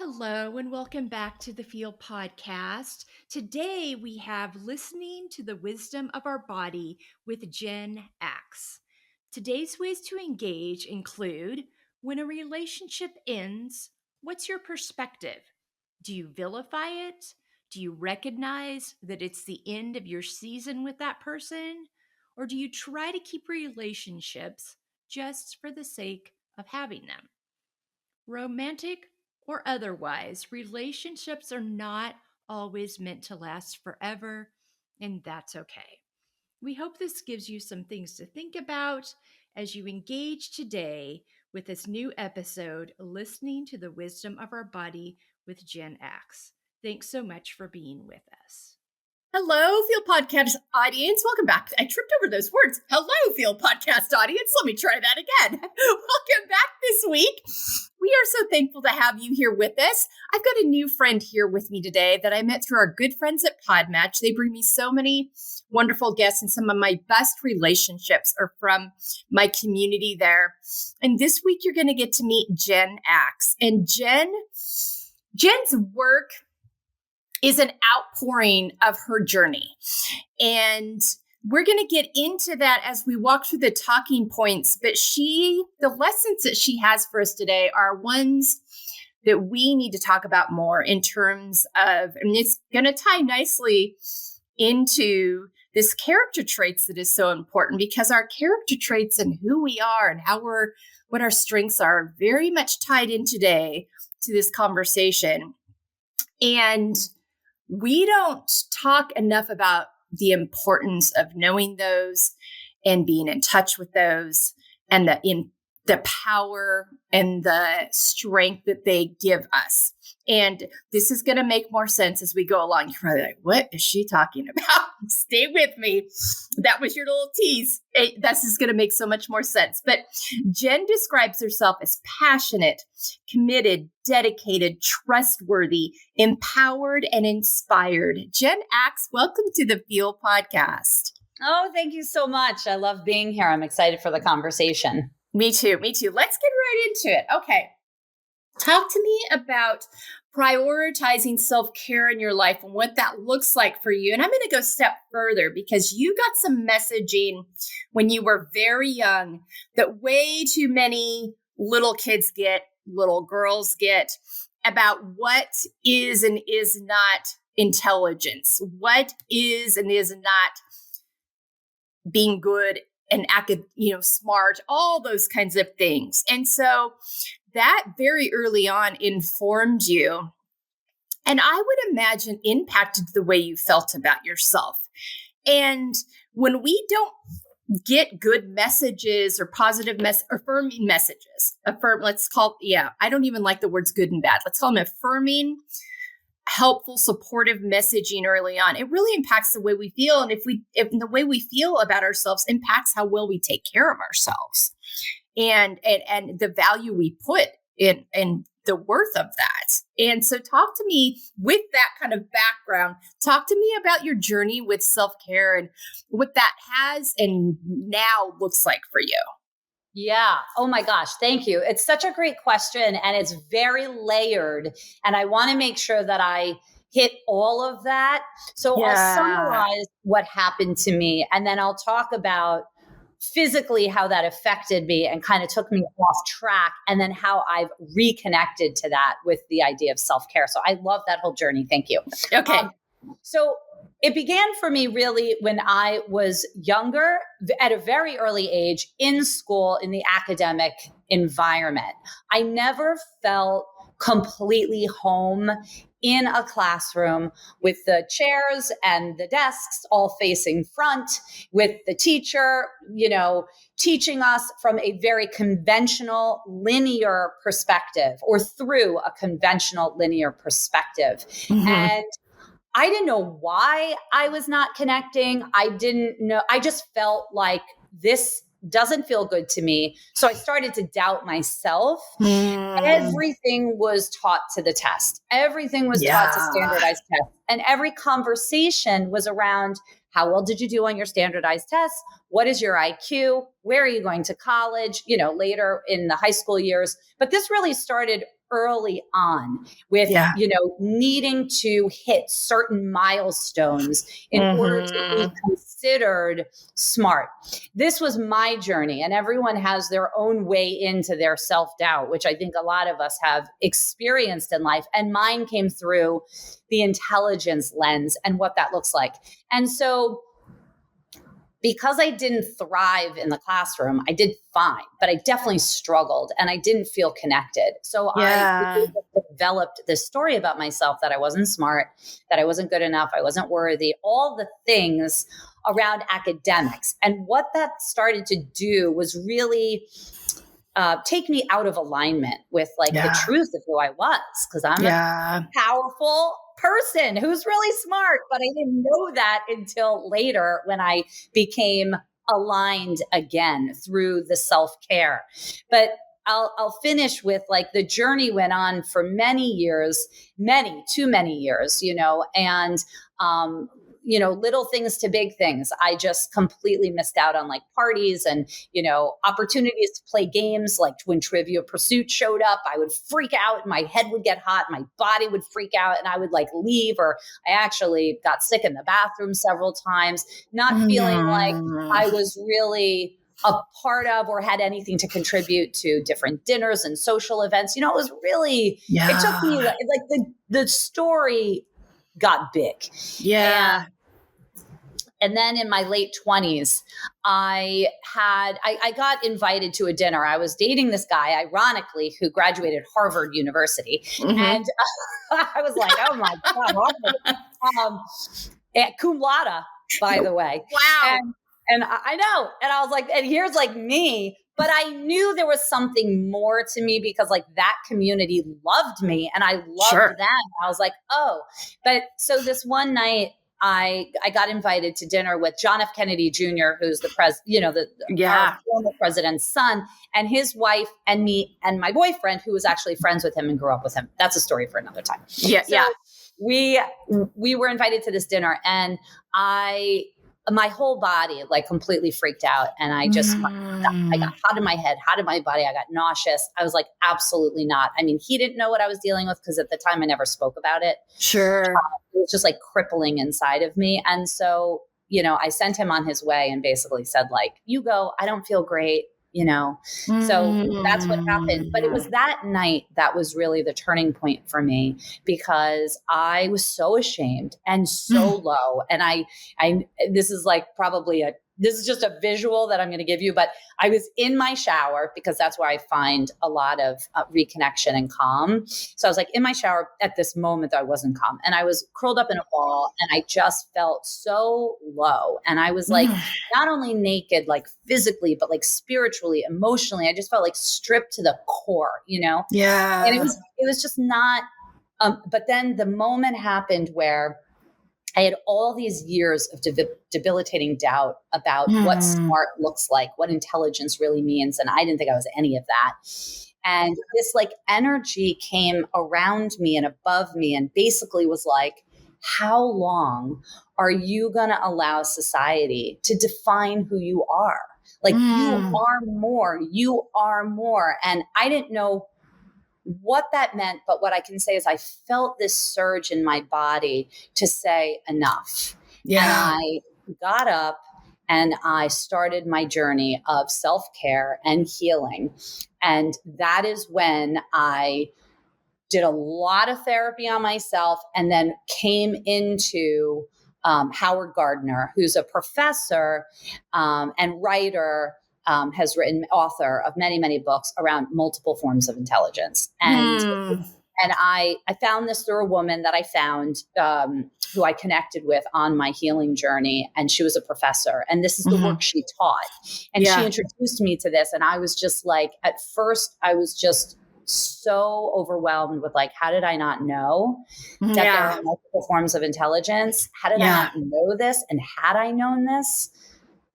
Hello, and welcome back to the Feel Podcast. Today we have Listening to the Wisdom of Our Body with Jen Aks. Today's ways to engage include when a relationship ends, what's your perspective? Do you vilify it? Do you recognize that it's the end of your season with that person? Or do you try to keep relationships just for the sake of having them? Romantic or otherwise, relationships are not always meant to last forever, and that's okay. We hope this gives you some things to think about as you engage today with this new episode, Listening to the Wisdom of Our Body with Jen Aks. Thanks so much for being with us. Hello, Field Podcast audience. Welcome back. I tripped over those words. Hello, Field Podcast audience. Let me try that again. Welcome back this week. We are so thankful to have you here with us. I've got a new friend here with me today that I met through our good friends at Podmatch. They bring me so many wonderful guests, and some of my best relationships are from my community there. And this week, you're going to get to meet Jen Aks. And Jen's work is an outpouring of her journey. And we're going to get into that as we walk through the talking points. But the lessons that she has for us today are ones that we need to talk about more in terms of, and it's going to tie nicely into this character traits that is so important, because our character traits and who we are and what our strengths are very much tied in today to this conversation. And we don't talk enough about the importance of knowing those and being in touch with those, and the power and the strength that they give us. And this is going to make more sense as we go along. You're probably like, what is she talking about? Stay with me. That was your little tease. This is going to make so much more sense. But Jen describes herself as passionate, committed, dedicated, trustworthy, empowered, and inspired. Jen Aks, welcome to the Feel Podcast. Oh, thank you so much. I love being here. I'm excited for the conversation. Me too. Let's get right into it. Okay. Talk to me about prioritizing self-care in your life and what that looks like for you. And I'm going to go a step further, because you got some messaging when you were very young that way too many little girls get about what is and is not intelligence, what is and is not being good and smart, all those kinds of things. And so that very early on informed you, and I would imagine impacted the way you felt about yourself. And when we don't get good messages or positive affirming messages, I don't even like the words good and bad. Let's call them affirming, helpful, supportive messaging early on. It really impacts the way we feel. And if the way we feel about ourselves impacts how well we take care of ourselves and the value we put in the worth of that. And so talk to me with that kind of background. Talk to me about your journey with self-care and what that has and now looks like for you. Yeah. Oh my gosh. Thank you. It's such a great question, and it's very layered. And I want to make sure that I hit all of that. So I'll summarize what happened to me, and then I'll talk about physically how that affected me and kind of took me off track, and then how I've reconnected to that with the idea of self-care. So I love that whole journey. Thank you. Okay. So it began for me really when I was younger, at a very early age, in school, in the academic environment. I never felt completely home in a classroom with the chairs and the desks all facing front, with the teacher, teaching us from a very conventional linear perspective, or through a conventional linear perspective. Mm-hmm. And I didn't know why I was not connecting. I didn't know. I just felt like this doesn't feel good to me. So I started to doubt myself. Everything was taught to the test. Everything was taught to standardized tests. And every conversation was around, how well did you do on your standardized tests? What is your IQ? Where are you going to college? Later in the high school years. But this really started early on with, needing to hit certain milestones in order to be considered smart. This was my journey, and everyone has their own way into their self-doubt, which I think a lot of us have experienced in life. And mine came through the intelligence lens and what that looks like. And so because I didn't thrive in the classroom, I did fine, but I definitely struggled and I didn't feel connected. So I developed this story about myself that I wasn't smart, that I wasn't good enough, I wasn't worthy, all the things around academics. And what that started to do was really take me out of alignment with the truth of who I was, because I'm a powerful person who's really smart, but I didn't know that until later when I became aligned again through the self-care. But I'll finish with the journey went on for many years, too many years, and little things to big things. I just completely missed out on parties and, opportunities to play games. Like when Trivia Pursuit showed up, I would freak out, my head would get hot, my body would freak out, and I would leave, or I actually got sick in the bathroom several times, not feeling like I was really a part of or had anything to contribute to different dinners and social events. It was really, it took me the story got big. And then in my late 20s, I got invited to a dinner. I was dating this guy, ironically, who graduated Harvard University. And I was like, oh my God, cum laude, by the way. Wow. And I know. And I was like, and here's me. But I knew there was something more to me because that community loved me and I loved them. I was like, oh, but so this one night I got invited to dinner with John F. Kennedy Jr., who's the our former president's son, and his wife and me and my boyfriend, who was actually friends with him and grew up with him. That's a story for another time. We were invited to this dinner and my whole body completely freaked out. And I just, I got hot in my head, hot in my body. I got nauseous. I was like, absolutely not. I mean, he didn't know what I was dealing with because at the time I never spoke about it. Sure. It was just crippling inside of me. And so, I sent him on his way and basically said you go, I don't feel great. So that's what happened. But it was that night that was really the turning point for me because I was so ashamed and so low. And I this is this is just a visual that I'm going to give you, but I was in my shower because that's where I find a lot of reconnection and calm. So I was in my shower at this moment that I wasn't calm and I was curled up in a ball and I just felt so low. And I was not only naked, physically, but spiritually, emotionally, I just felt stripped to the core, Yeah. And it was just not, but then the moment happened where I had all these years of debilitating doubt about what smart looks like, what intelligence really means. And I didn't think I was any of that. And this energy came around me and above me and basically was how long are you going to allow society to define who you are? You are more. And I didn't know what that meant, but what I can say is I felt this surge in my body to say enough. Yeah. And I got up and I started my journey of self-care and healing. And that is when I did a lot of therapy on myself and then came into Howard Gardner, who's a professor and writer, has written, author of many, many books around multiple forms of intelligence. And I found this through a woman that I found who I connected with on my healing journey. And she was a professor. And this is the work she taught. And she introduced me to this. And I was just at first, I was just so overwhelmed with how did I not know that there are multiple forms of intelligence? How did I not know this? And had I known this,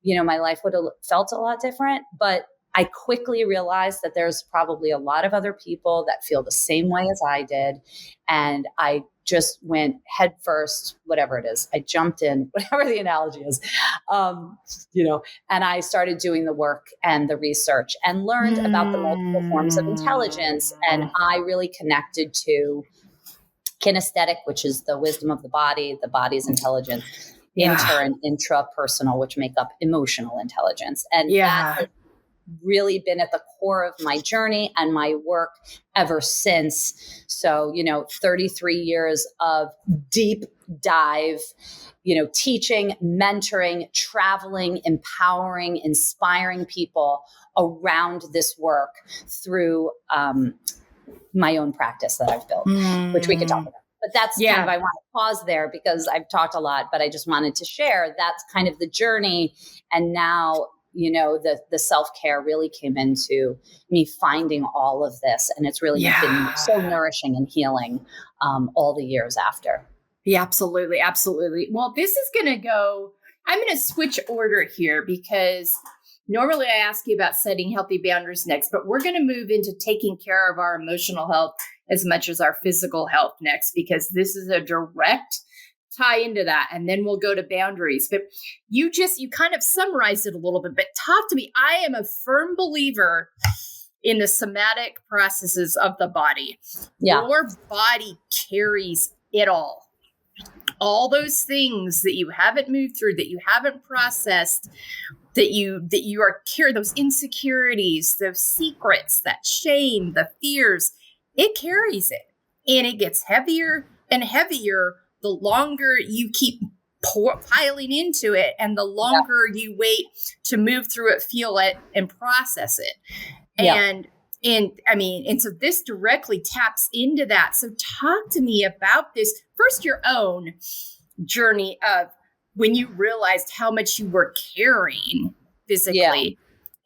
my life would have felt a lot different. But I quickly realized that there's probably a lot of other people that feel the same way as I did. And I just went head first, whatever it is. I jumped in, whatever the analogy is, and I started doing the work and the research and learned about the multiple forms of intelligence. And I really connected to kinesthetic, which is the wisdom of the body's intelligence, inter and intrapersonal, which make up emotional intelligence. And that has really been at the core of my journey and my work ever since. So, 33 years of deep dive, teaching, mentoring, traveling, empowering, inspiring people around this work through my own practice that I've built, which we could talk about. But that's kind of, I want to pause there because I've talked a lot, but I just wanted to share that's kind of the journey. And now, the self-care really came into me finding all of this. And it's really been so nourishing and healing all the years after. Yeah, absolutely. Absolutely. Well, this is going to go, I'm going to switch order here because normally I ask you about setting healthy boundaries next, but we're going to move into taking care of our emotional health as much as our physical health next, because this is a direct tie into that. And then we'll go to boundaries. But you kind of summarized it a little bit, but talk to me. I am a firm believer in the somatic processes of the body. Yeah. Your body carries it all. All those things that you haven't moved through, that you haven't processed, that you are carrying, those insecurities, those secrets, that shame, the fears, it carries it. And it gets heavier and heavier the longer you keep piling into it and the longer you wait to move through it, feel it, and process it. And so this directly taps into that. So talk to me about this. First, your own journey of when you realized how much you were carrying physically.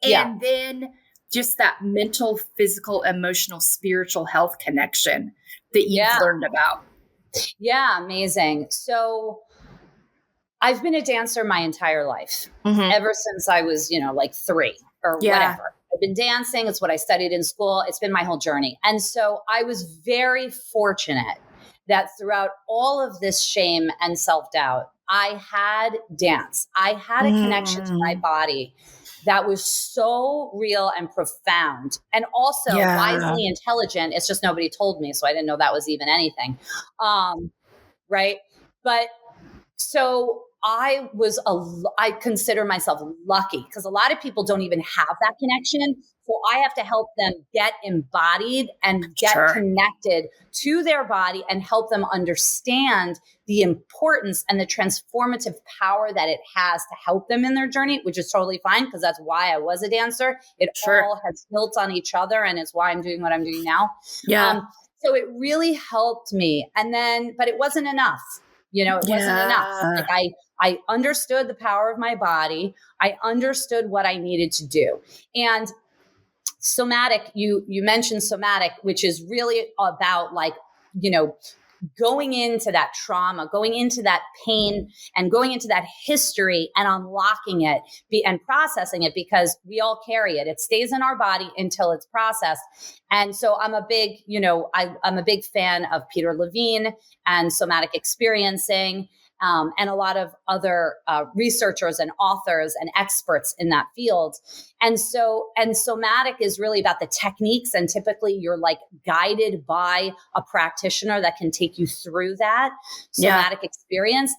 And then just that mental, physical, emotional, spiritual health connection that you've learned about. Yeah, amazing. So I've been a dancer my entire life, ever since I was, 3 or whatever. I've been dancing. It's what I studied in school. It's been my whole journey. And so I was very fortunate that throughout all of this shame and self-doubt, I had dance. I had a connection to my body that was so real and profound and also wisely intelligent. It's just nobody told me. So I didn't know that was even anything. Right. But so I consider myself lucky because a lot of people don't even have that connection. So I have to help them get embodied and get connected to their body and help them understand the importance and the transformative power that it has to help them in their journey, which is totally fine because that's why I was a dancer. It all has built on each other and it's why I'm doing what I'm doing now. So it really helped me. But it wasn't enough. It wasn't enough. Like I understood the power of my body. I understood what I needed to do. And somatic, you mentioned somatic, which is really about going into that trauma, going into that pain and going into that history and unlocking it and processing it because we all carry it. It stays in our body until it's processed. And so I'm a big, I'm a big fan of Peter Levine and somatic experiencing. And a lot of other researchers and authors and experts in that field. And somatic is really about the techniques. And typically you're guided by a practitioner that can take you through that somatic experience.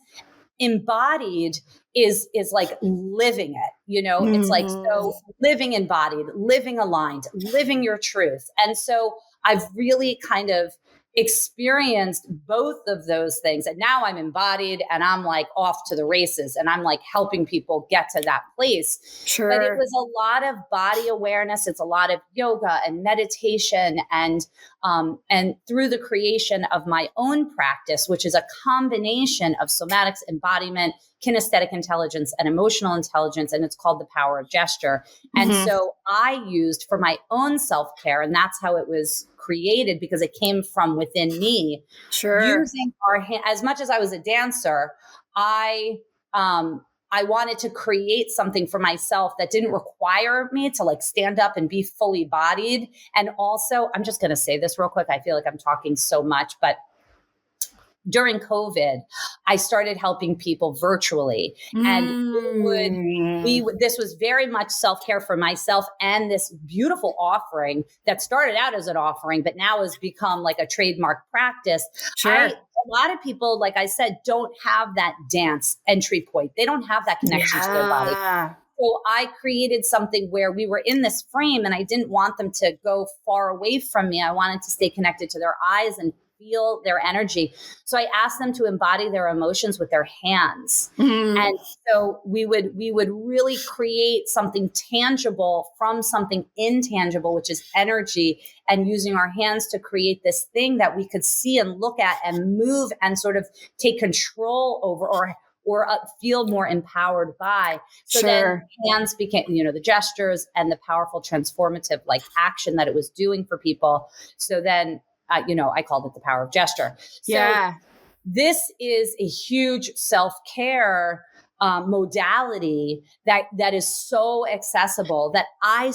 Embodied is like living it, it's like, so living embodied, living aligned, living your truth. And so I've really kind of experienced both of those things. And now I'm embodied and I'm off to the races and I'm helping people get to that place. But it was a lot of body awareness. It's a lot of yoga and meditation and through the creation of my own practice, which is a combination of somatics, embodiment, kinesthetic intelligence and emotional intelligence. And it's called the power of gesture. And so I used for my own self-care, and that's how it was created because it came from within me. Using our hand, as much as I was a dancer, I wanted to create something for myself that didn't require me to stand up and be fully bodied. And also, I'm just going to say this real quick. I feel like I'm talking so much, but during COVID, I started helping people virtually, and this was very much self-care for myself, and this beautiful offering that started out as an offering, but now has become like a trademark practice. Sure. A lot of people, like I said, don't have that dance entry point. They don't have that connection to their body. So I created something where we were in this frame, and I didn't want them to go far away from me. I wanted to stay connected to their eyes and feel their energy. So I asked them to embody their emotions with their hands. And so we would really create something tangible from something intangible, which is energy, and using our hands to create this thing that we could see and look at and move and sort of take control over, or feel more empowered by. So then hands became, the gestures and the powerful transformative like action that it was doing for people. So then, I called it the power of gesture. So this is a huge self-care modality that is so accessible that I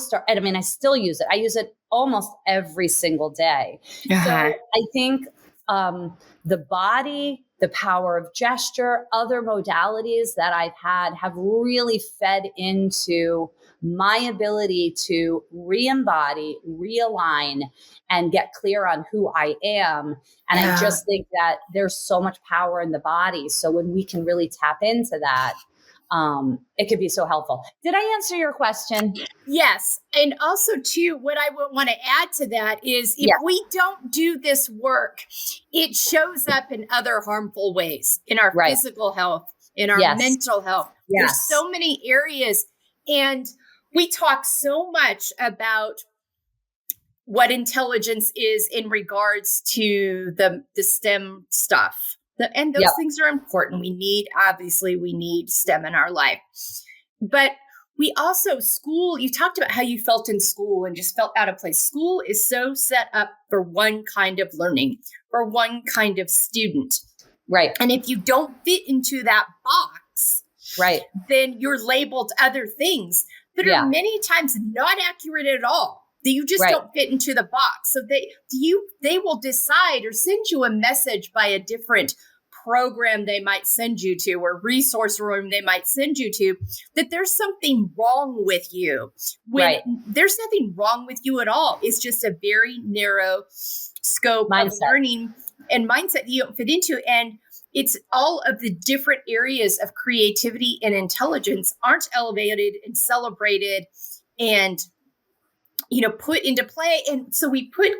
still use it. I use it almost every single day. So I think the body, the power of gesture, other modalities that I've had have really fed into my ability to re-embody, realign, and get clear on who I am. And I just think that there's so much power in the body. So when we can really tap into that, it could be so helpful. Did I answer your question? Yes. And also too, what I would want to add to that is if we don't do this work, it shows up in other harmful ways in our physical health, in our mental health. There's so many areas. And we talk so much about what intelligence is in regards to the STEM stuff. And those things are important. We need STEM in our life. But we also, school, you talked about how you felt in school and just felt out of place. School is so set up for one kind of learning, for one kind of student. Right. And if you don't fit into that box, then you're labeled other things that are many times not accurate at all. That you just don't fit into the box. So they will decide or send you a message by a different program they might send you to, or resource room they might send you to, that there's something wrong with you. When there's nothing wrong with you at all. It's just a very narrow scope of learning and mindset you don't fit into. And it's all of the different areas of creativity and intelligence aren't elevated and celebrated and put into play. And so we put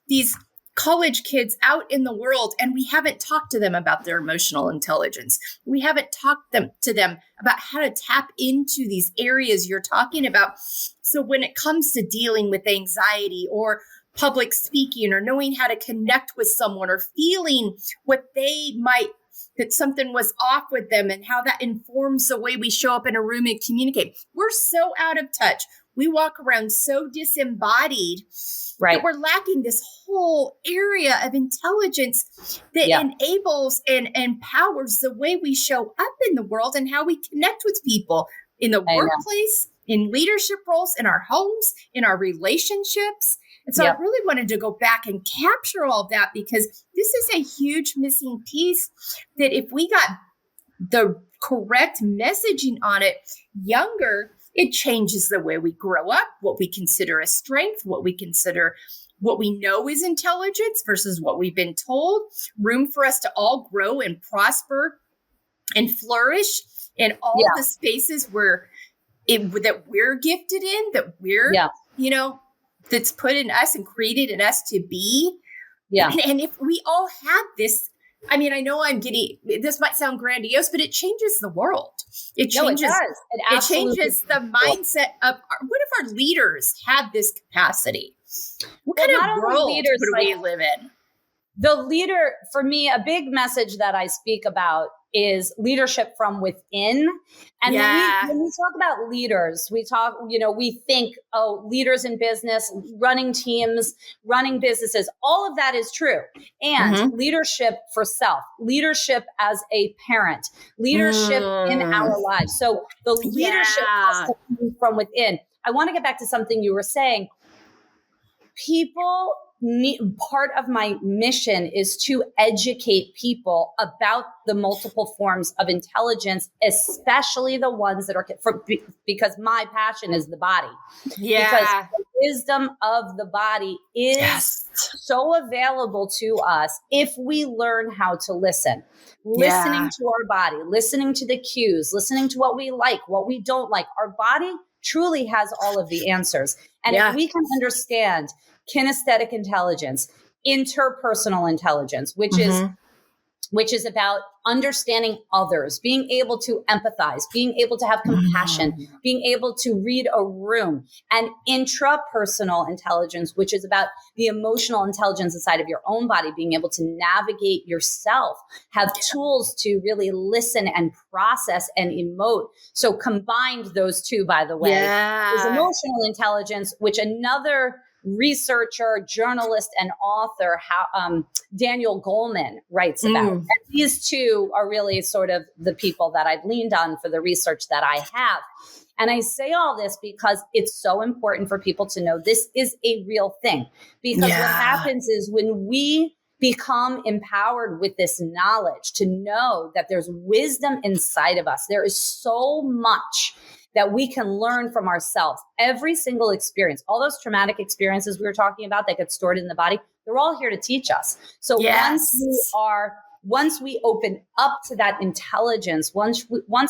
these college kids out in the world and we haven't talked to them about their emotional intelligence. We haven't talked to them about how to tap into these areas you're talking about. So when it comes to dealing with anxiety or public speaking or knowing how to connect with someone or feeling that something was off with them and how that informs the way we show up in a room and communicate. We're so out of touch. We walk around so disembodied that we're lacking this whole area of intelligence that enables and empowers the way we show up in the world and how we connect with people in the workplace, in leadership roles, in our homes, in our relationships. And so I really wanted to go back and capture all of that because this is a huge missing piece that if we got the correct messaging on it younger, it changes the way we grow up, what we consider a strength, what we know is intelligence versus what we've been told, room for us to all grow and prosper and flourish in all the spaces that we're gifted in, that we're, that's put in us and created in us to be. Yeah. And if we all had this, I mean, I know this might sound grandiose, but it changes the world. It changes, it changes the mindset of, what if our leaders had this capacity? What kind of world would we live in? The leader, for me, a big message that I speak about is leadership from within. And when we talk about leaders, we think, leaders in business, running teams, running businesses, all of that is true. And leadership for self, leadership as a parent, leadership in our lives. So the leadership has to come from within. I want to get back to something you were saying. People part of my mission is to educate people about the multiple forms of intelligence, especially the ones that are because my passion is the body. Yeah. Because the wisdom of the body is so available to us if we learn how to listen. Listening to our body, listening to the cues, listening to what we like, what we don't like. Our body truly has all of the answers. And if we can understand kinesthetic intelligence, interpersonal intelligence, which is about understanding others, being able to empathize, being able to have compassion, being able to read a room, and intrapersonal intelligence, which is about the emotional intelligence inside of your own body, being able to navigate yourself, have tools to really listen and process and emote. So combined those two, by the way, is emotional intelligence, which another researcher, journalist, and author, Daniel Goleman, writes about. And these two are really sort of the people that I've leaned on for the research that I have. And I say all this because it's so important for people to know this is a real thing. Because what happens is when we become empowered with this knowledge to know that there's wisdom inside of us, there is so much that we can learn from ourselves. Every single experience, all those traumatic experiences we were talking about that get stored in the body, they're all here to teach us. So once we open up to that intelligence, once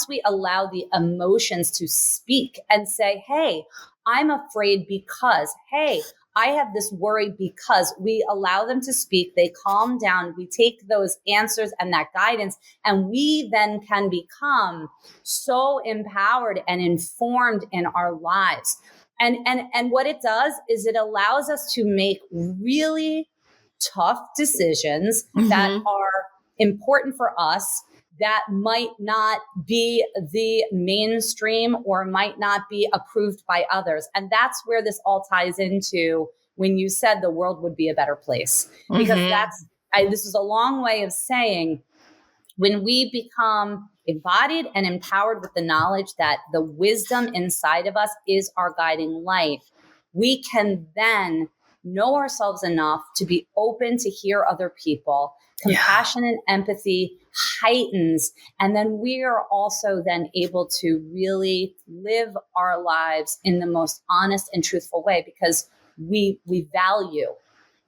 we allow the emotions to speak and say, hey, I'm afraid because, hey, I have this worry because, we allow them to speak, they calm down, we take those answers and that guidance, and we then can become so empowered and informed in our lives. And what it does is it allows us to make really tough decisions that are important for us, that might not be the mainstream or might not be approved by others. And that's where this all ties into when you said the world would be a better place. Because this is a long way of saying, when we become embodied and empowered with the knowledge that the wisdom inside of us is our guiding light, we can then know ourselves enough to be open to hear other people. Compassion and empathy heightens. And then we are also then able to really live our lives in the most honest and truthful way, because we value.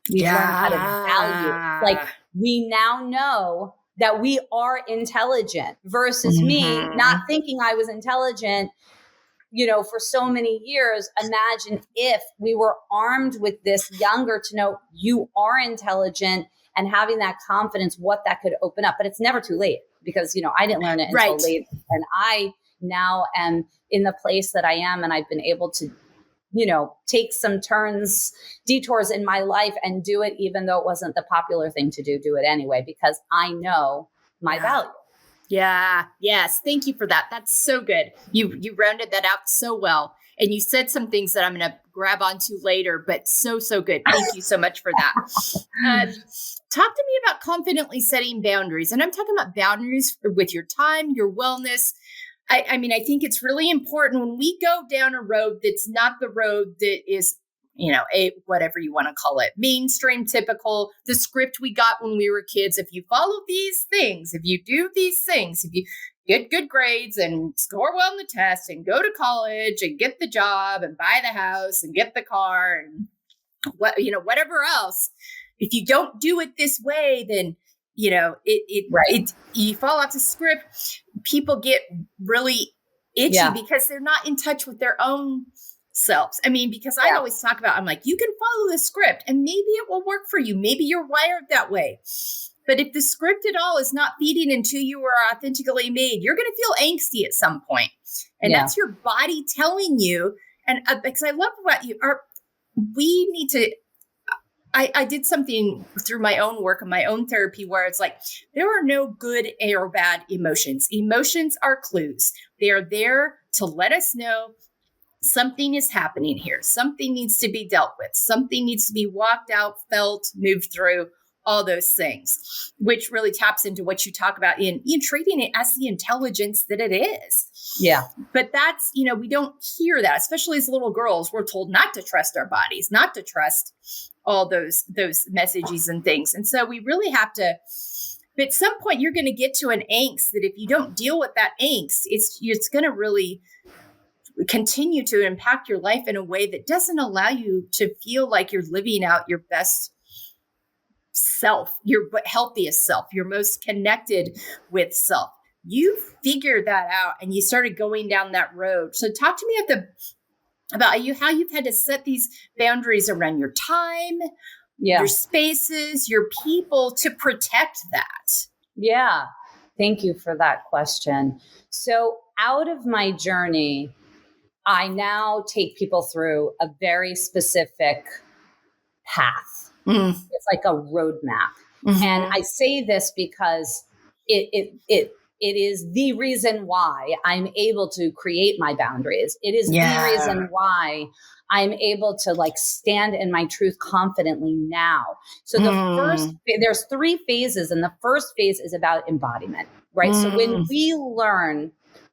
We learn how to value. Like, we now know that we are intelligent versus me not thinking I was intelligent, for so many years. Imagine if we were armed with this younger to know you are intelligent, and having that confidence, what that could open up. But it's never too late, because, I didn't learn it until late. And I now am in the place that I am, and I've been able to, take some detours in my life and do it, even though it wasn't the popular thing to do it anyway, because I know my value. Yeah. Yes. Thank you for that. That's so good. You rounded that out so well. And you said some things that I'm going to grab onto later, but so good. Thank you so much for that. Talk to me about confidently setting boundaries. And I'm talking about boundaries with your time, your wellness. I mean, I think it's really important when we go down a road that's not the road that is, whatever you want to call it, mainstream, typical, the script we got when we were kids. If you follow these things, if you do these things, if you get good grades and score well in the test and go to college and get the job and buy the house and get the car and whatever else, if you don't do it this way, then you fall off the script. People get really itchy because they're not in touch with their own selves. I mean, because I always talk about, I'm like, you can follow the script and maybe it will work for you. Maybe you're wired that way. But if the script at all is not feeding into you or authentically made, you're going to feel angsty at some point. And that's your body telling you. And because I love what we need to, I did something through my own work and my own therapy where it's like, there are no good or bad emotions. Emotions are clues. They are there to let us know something is happening here. Something needs to be dealt with. Something needs to be walked out, felt, moved through, all those things, which really taps into what you talk about in treating it as the intelligence that it is. Yeah. But that's, we don't hear that, especially as little girls. We're told not to trust our bodies, not to trust all those messages and things. And so we really have to, but at some point you're going to get to an angst that if you don't deal with that angst, it's going to really continue to impact your life in a way that doesn't allow you to feel like you're living out your best self, your healthiest self, your most connected with self. You figured that out and you started going down that road. So talk to me about how you've had to set these boundaries around your time, your spaces, your people to protect that. Yeah. Thank you for that question. So out of my journey, I now take people through a very specific path. It's like a roadmap. And I say this because it is the reason why I'm able to create my boundaries. It is the reason why I'm able to like stand in my truth confidently now. So there's 3 phases, and the first phase is about embodiment, right? So when we learn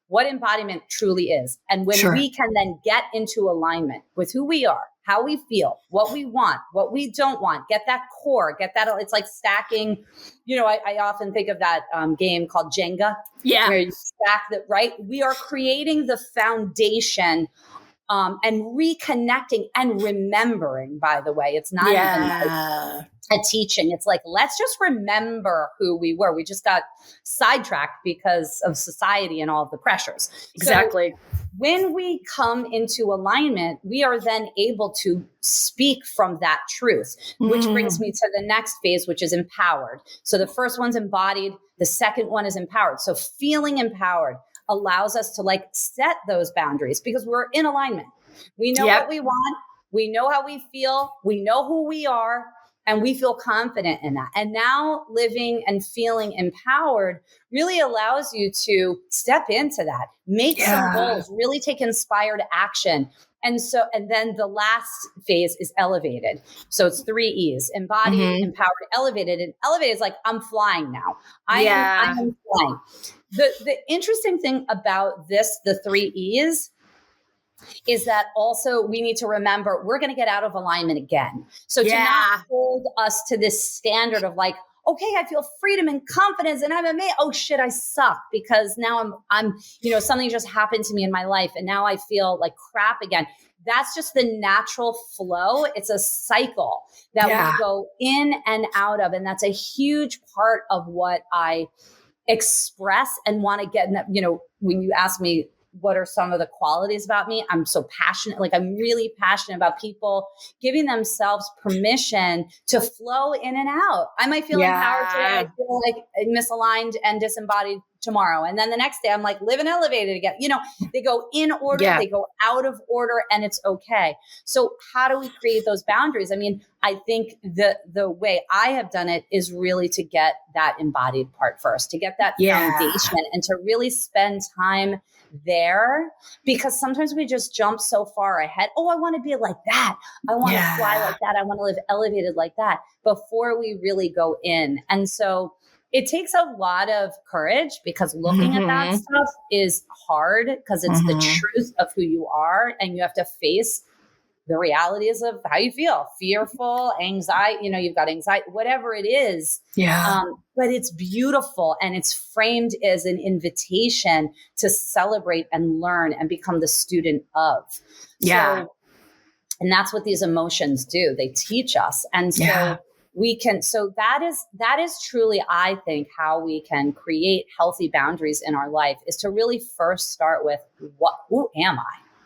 what embodiment truly is, and when we can then get into alignment with who we are, how we feel, what we want, what we don't want, get that core, it's like stacking, I often think of that game called Jenga. Yeah. Where you stack that, right? We are creating the foundation and reconnecting and remembering, by the way. It's not even like a teaching. It's like, let's just remember who we were. We just got sidetracked because of society and all of the pressures. Exactly. So when we come into alignment, we are then able to speak from that truth, which brings me to the next phase, which is empowered. So the first one's embodied. The second one is empowered. So feeling empowered allows us to like set those boundaries because we're in alignment. We know what we want. We know how we feel. We know who we are. And we feel confident in that. And now living and feeling empowered really allows you to step into that, make some goals, really take inspired action. And then the last phase is elevated. So it's 3 E's: embodied, empowered, elevated. And elevated is like, I'm flying now. I am flying. The interesting thing about the 3 E's is that also we need to remember we're going to get out of alignment again. So to not hold us to this standard of like, okay, I feel freedom and confidence and I'm amazing. Oh shit, I suck because now I'm something just happened to me in my life and now I feel like crap again. That's just the natural flow. It's a cycle that we go in and out of. And that's a huge part of what I express and want to get in that, when you ask me, what are some of the qualities about me? I'm so passionate. Like I'm really passionate about people giving themselves permission to flow in and out. I might feel empowered today. I feel like misaligned and disembodied tomorrow. And then the next day I'm like living elevated again. They go in order, they go out of order, and it's okay. So how do we create those boundaries? I mean, I think the way I have done it is really to get that embodied part first, to get that foundation and to really spend time there, because sometimes we just jump so far ahead. Oh, I want to be like that. I want to fly like that. I want to live elevated like that before we really go in. And so it takes a lot of courage because looking at that stuff is hard because it's the truth of who you are. And you have to face the realities of how you feel, fearful, anxiety, you've got anxiety, whatever it is. But it's beautiful and it's framed as an invitation to celebrate and learn and become the student of. And that's what these emotions do. They teach us. And so that is truly, I think, how we can create healthy boundaries in our life is to really first start with who am I?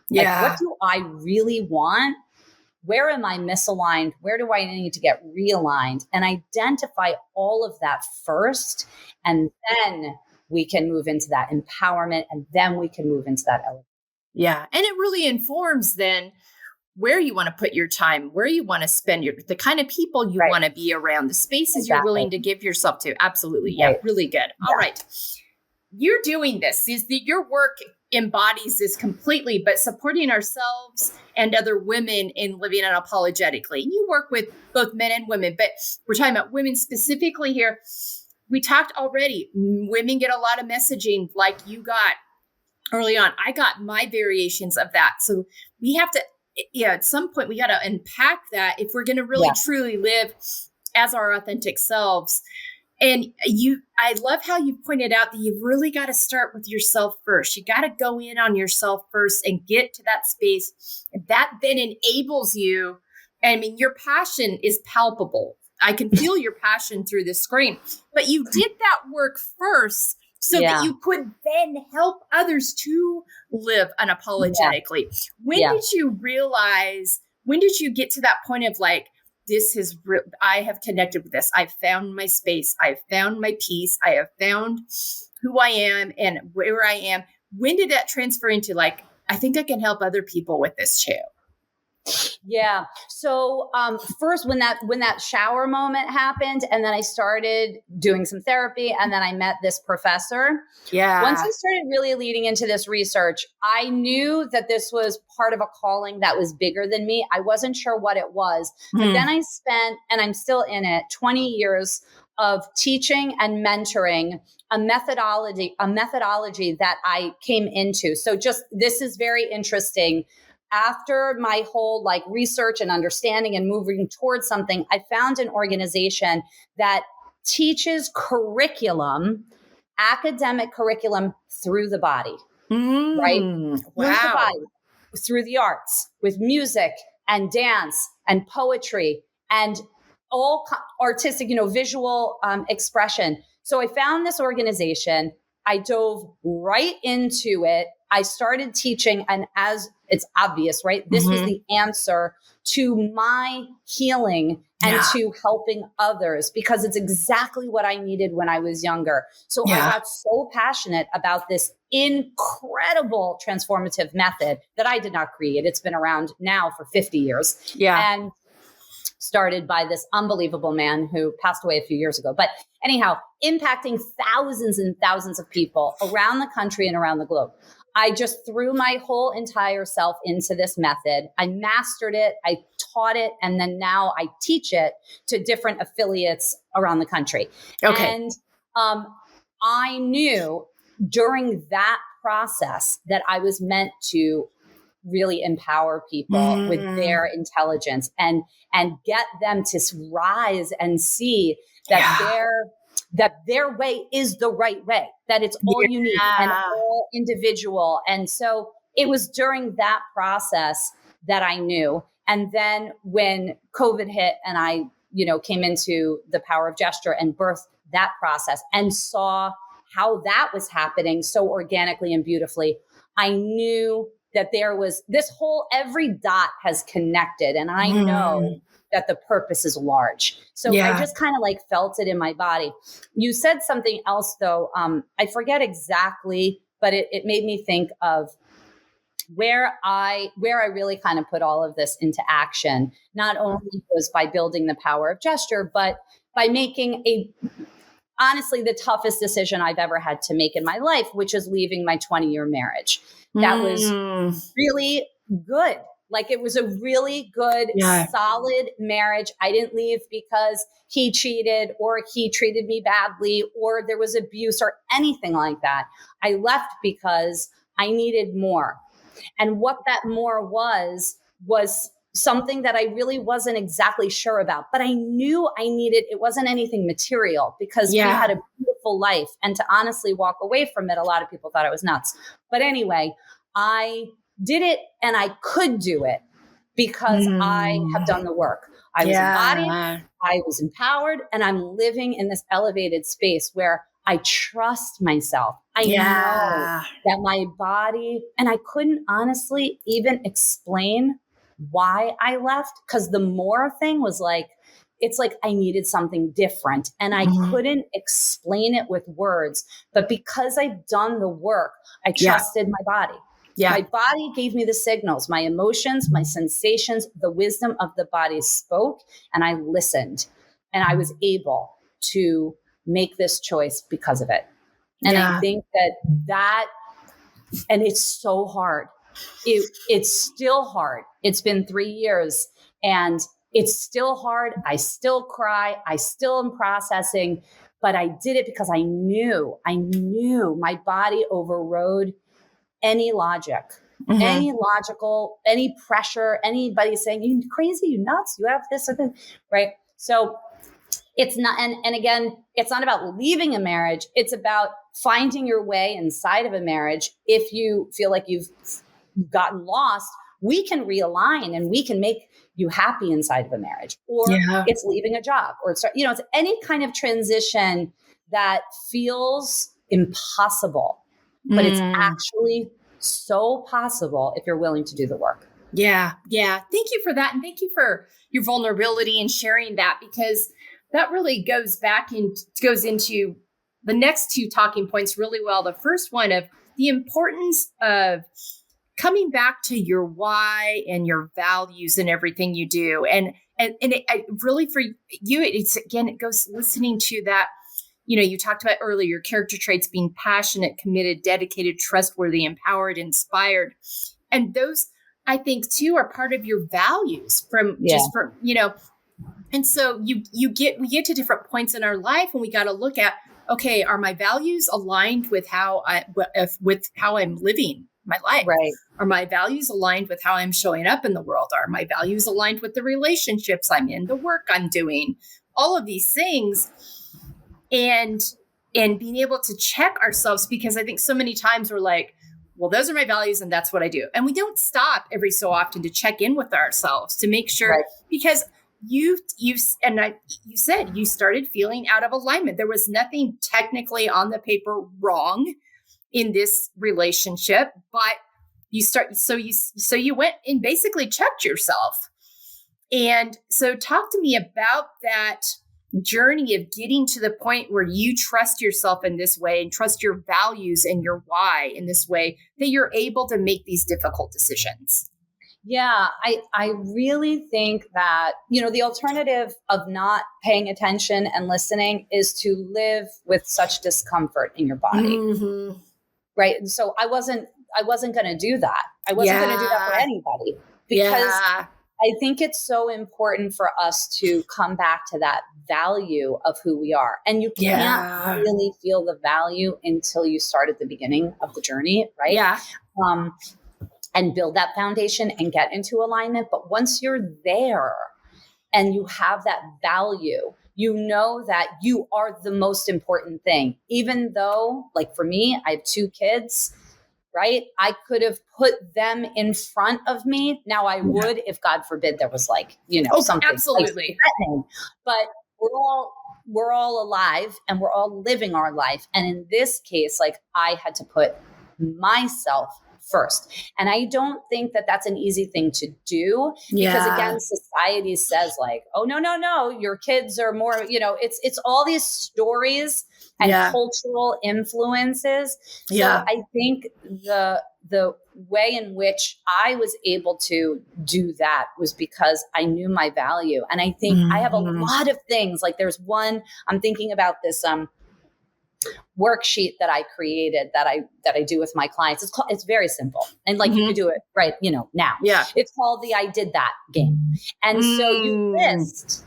Like, what do I really want? Where am I misaligned? Where do I need to get realigned? And identify all of that first. And then we can move into that empowerment. And then we can move into that elevation. Yeah. And it really informs then where you want to put your time, where you want to spend the kind of people you want to be around, the spaces you're willing to give yourself to. Absolutely. Yeah. Really good. All right. You're doing this. Your work embodies this completely, but supporting ourselves and other women in living unapologetically. You work with both men and women, but we're talking about women specifically here. We talked already. Women get a lot of messaging like you got early on. I got my variations of that. So we have to at some point we got to unpack that if we're going to really Yeah. truly live as our authentic selves. And I love how you pointed out that you've really got to start with yourself first. You got to go in on yourself first and get to that space. And that then enables you. I mean, your passion is palpable. I can feel your passion through the screen, but you did that work first so that you could then help others to live unapologetically. When did you realize, when did you get to that point of like, this is I have connected with this. I've found my space. I've found my peace. I have found who I am and where I am. When did that transfer into like, I think I can help other people with this too? Yeah. So first, when that shower moment happened, and then I started doing some therapy, and then I met this professor. Yeah. Once I started really leading into this research, I knew that this was part of a calling that was bigger than me. I wasn't sure what it was, but then I spent, and I'm still in it, 20 years of teaching and mentoring a methodology that I came into. So just, this is very interesting. After my whole like research and understanding and moving towards something, I found an organization that teaches curriculum, academic curriculum through the body, right? Wow. Through the body, through the arts, with music and dance and poetry and all artistic, visual expression. So I found this organization. I dove right into it. I started teaching, and as it's obvious, right? This was the answer to my healing and to helping others, because it's exactly what I needed when I was younger. So I got so passionate about this incredible transformative method that I did not create. It's been around now for 50 years. Yeah. And started by this unbelievable man who passed away a few years ago. But anyhow, impacting thousands and thousands of people around the country and around the globe. I just threw my whole entire self into this method. I mastered it. I taught it. And then now I teach it to different affiliates around the country. Okay. And I knew during that process that I was meant to really empower people with their intelligence and get them to rise and see that their way is the right way, that it's all unique and all individual. And so it was during that process that I knew. And then when COVID hit and I, came into the power of gesture and birthed that process and saw how that was happening so organically and beautifully, I knew that there was this whole, every dot has connected. And I know that the purpose is large. So I just kind of like felt it in my body. You said something else though. I forget exactly, but it made me think of where I really kind of put all of this into action. Not only was by building the power of gesture, but by making honestly, the toughest decision I've ever had to make in my life, which is leaving my 20-year marriage. That was really good. Like, it was a really good, solid marriage. I didn't leave because he cheated or he treated me badly or there was abuse or anything like that. I left because I needed more. And what that more was something that I really wasn't exactly sure about, but I knew I needed. It wasn't anything material because we had a beautiful life. And to honestly walk away from it, a lot of people thought I was nuts. But anyway, I did it and I could do it because I have done the work. I was embodied, I was empowered, and I'm living in this elevated space where I trust myself. I know that my body, and I couldn't honestly even explain why I left, because the more thing was like, it's like I needed something different and I couldn't explain it with words. But because I've done the work, I trusted my body. My body gave me the signals, my emotions, my sensations, the wisdom of the body spoke, and I listened, and I was able to make this choice because of it. And I think that, and it's so hard. It's still hard. It's been 3 years and it's still hard. I still cry. I still am processing, but I did it because I knew my body overrode any logic. any logical, any pressure, anybody saying, you crazy, you nuts, you have this or this, right? So it's not, and again, it's not about leaving a marriage. It's about finding your way inside of a marriage. If you feel like you've gotten lost, we can realign and we can make you happy inside of a marriage, or it's leaving a job, or it's any kind of transition that feels impossible, but it's actually so possible if you're willing to do the work. Yeah. Thank you for that. And thank you for your vulnerability and sharing that, because that really goes into the next two talking points really well. The first one of the importance of coming back to your why and your values and everything you do. And really for you, it goes listening to that. You talked about earlier, your character traits being passionate, committed, dedicated, trustworthy, empowered, inspired. And those, I think, too, are part of your values and so we get to different points in our life and we got to look at, okay, are my values aligned with how I'm living my life? Right. Are my values aligned with how I'm showing up in the world? Are my values aligned with the relationships I'm in, the work I'm doing, all of these things? And being able to check ourselves, because I think so many times we're like, well, those are my values and that's what I do. And we don't stop every so often to check in with ourselves to make sure, because you said you started feeling out of alignment. There was nothing technically on the paper wrong in this relationship, but you went and basically checked yourself. And so talk to me about that journey of getting to the point where you trust yourself in this way and trust your values and your why in this way that you're able to make these difficult decisions. Yeah, I really think that, the alternative of not paying attention and listening is to live with such discomfort in your body. Mm-hmm. Right. And so I wasn't going to do that. I wasn't going to do that for anybody, because I think it's so important for us to come back to that value of who we are. And you can't really feel the value until you start at the beginning of the journey, right? Yeah. And build that foundation and get into alignment. But once you're there and you have that value, you know that you are the most important thing. Even though, like for me, I have 2 kids, right? I could have put them in front of me. Now I would, if God forbid there was something absolutely threatening. But we're all alive and we're all living our life. And in this case, I had to put myself first. And I don't think that that's an easy thing to do, because again, society says oh, no, your kids are more, it's all these stories and cultural influences. So I think the way in which I was able to do that was because I knew my value. And I think I have a lot of things, there's one, I'm thinking about this, worksheet that I created that I do with my clients. It's very simple. And you can do it right, now. Yeah. It's called the I Did That game. And so you list,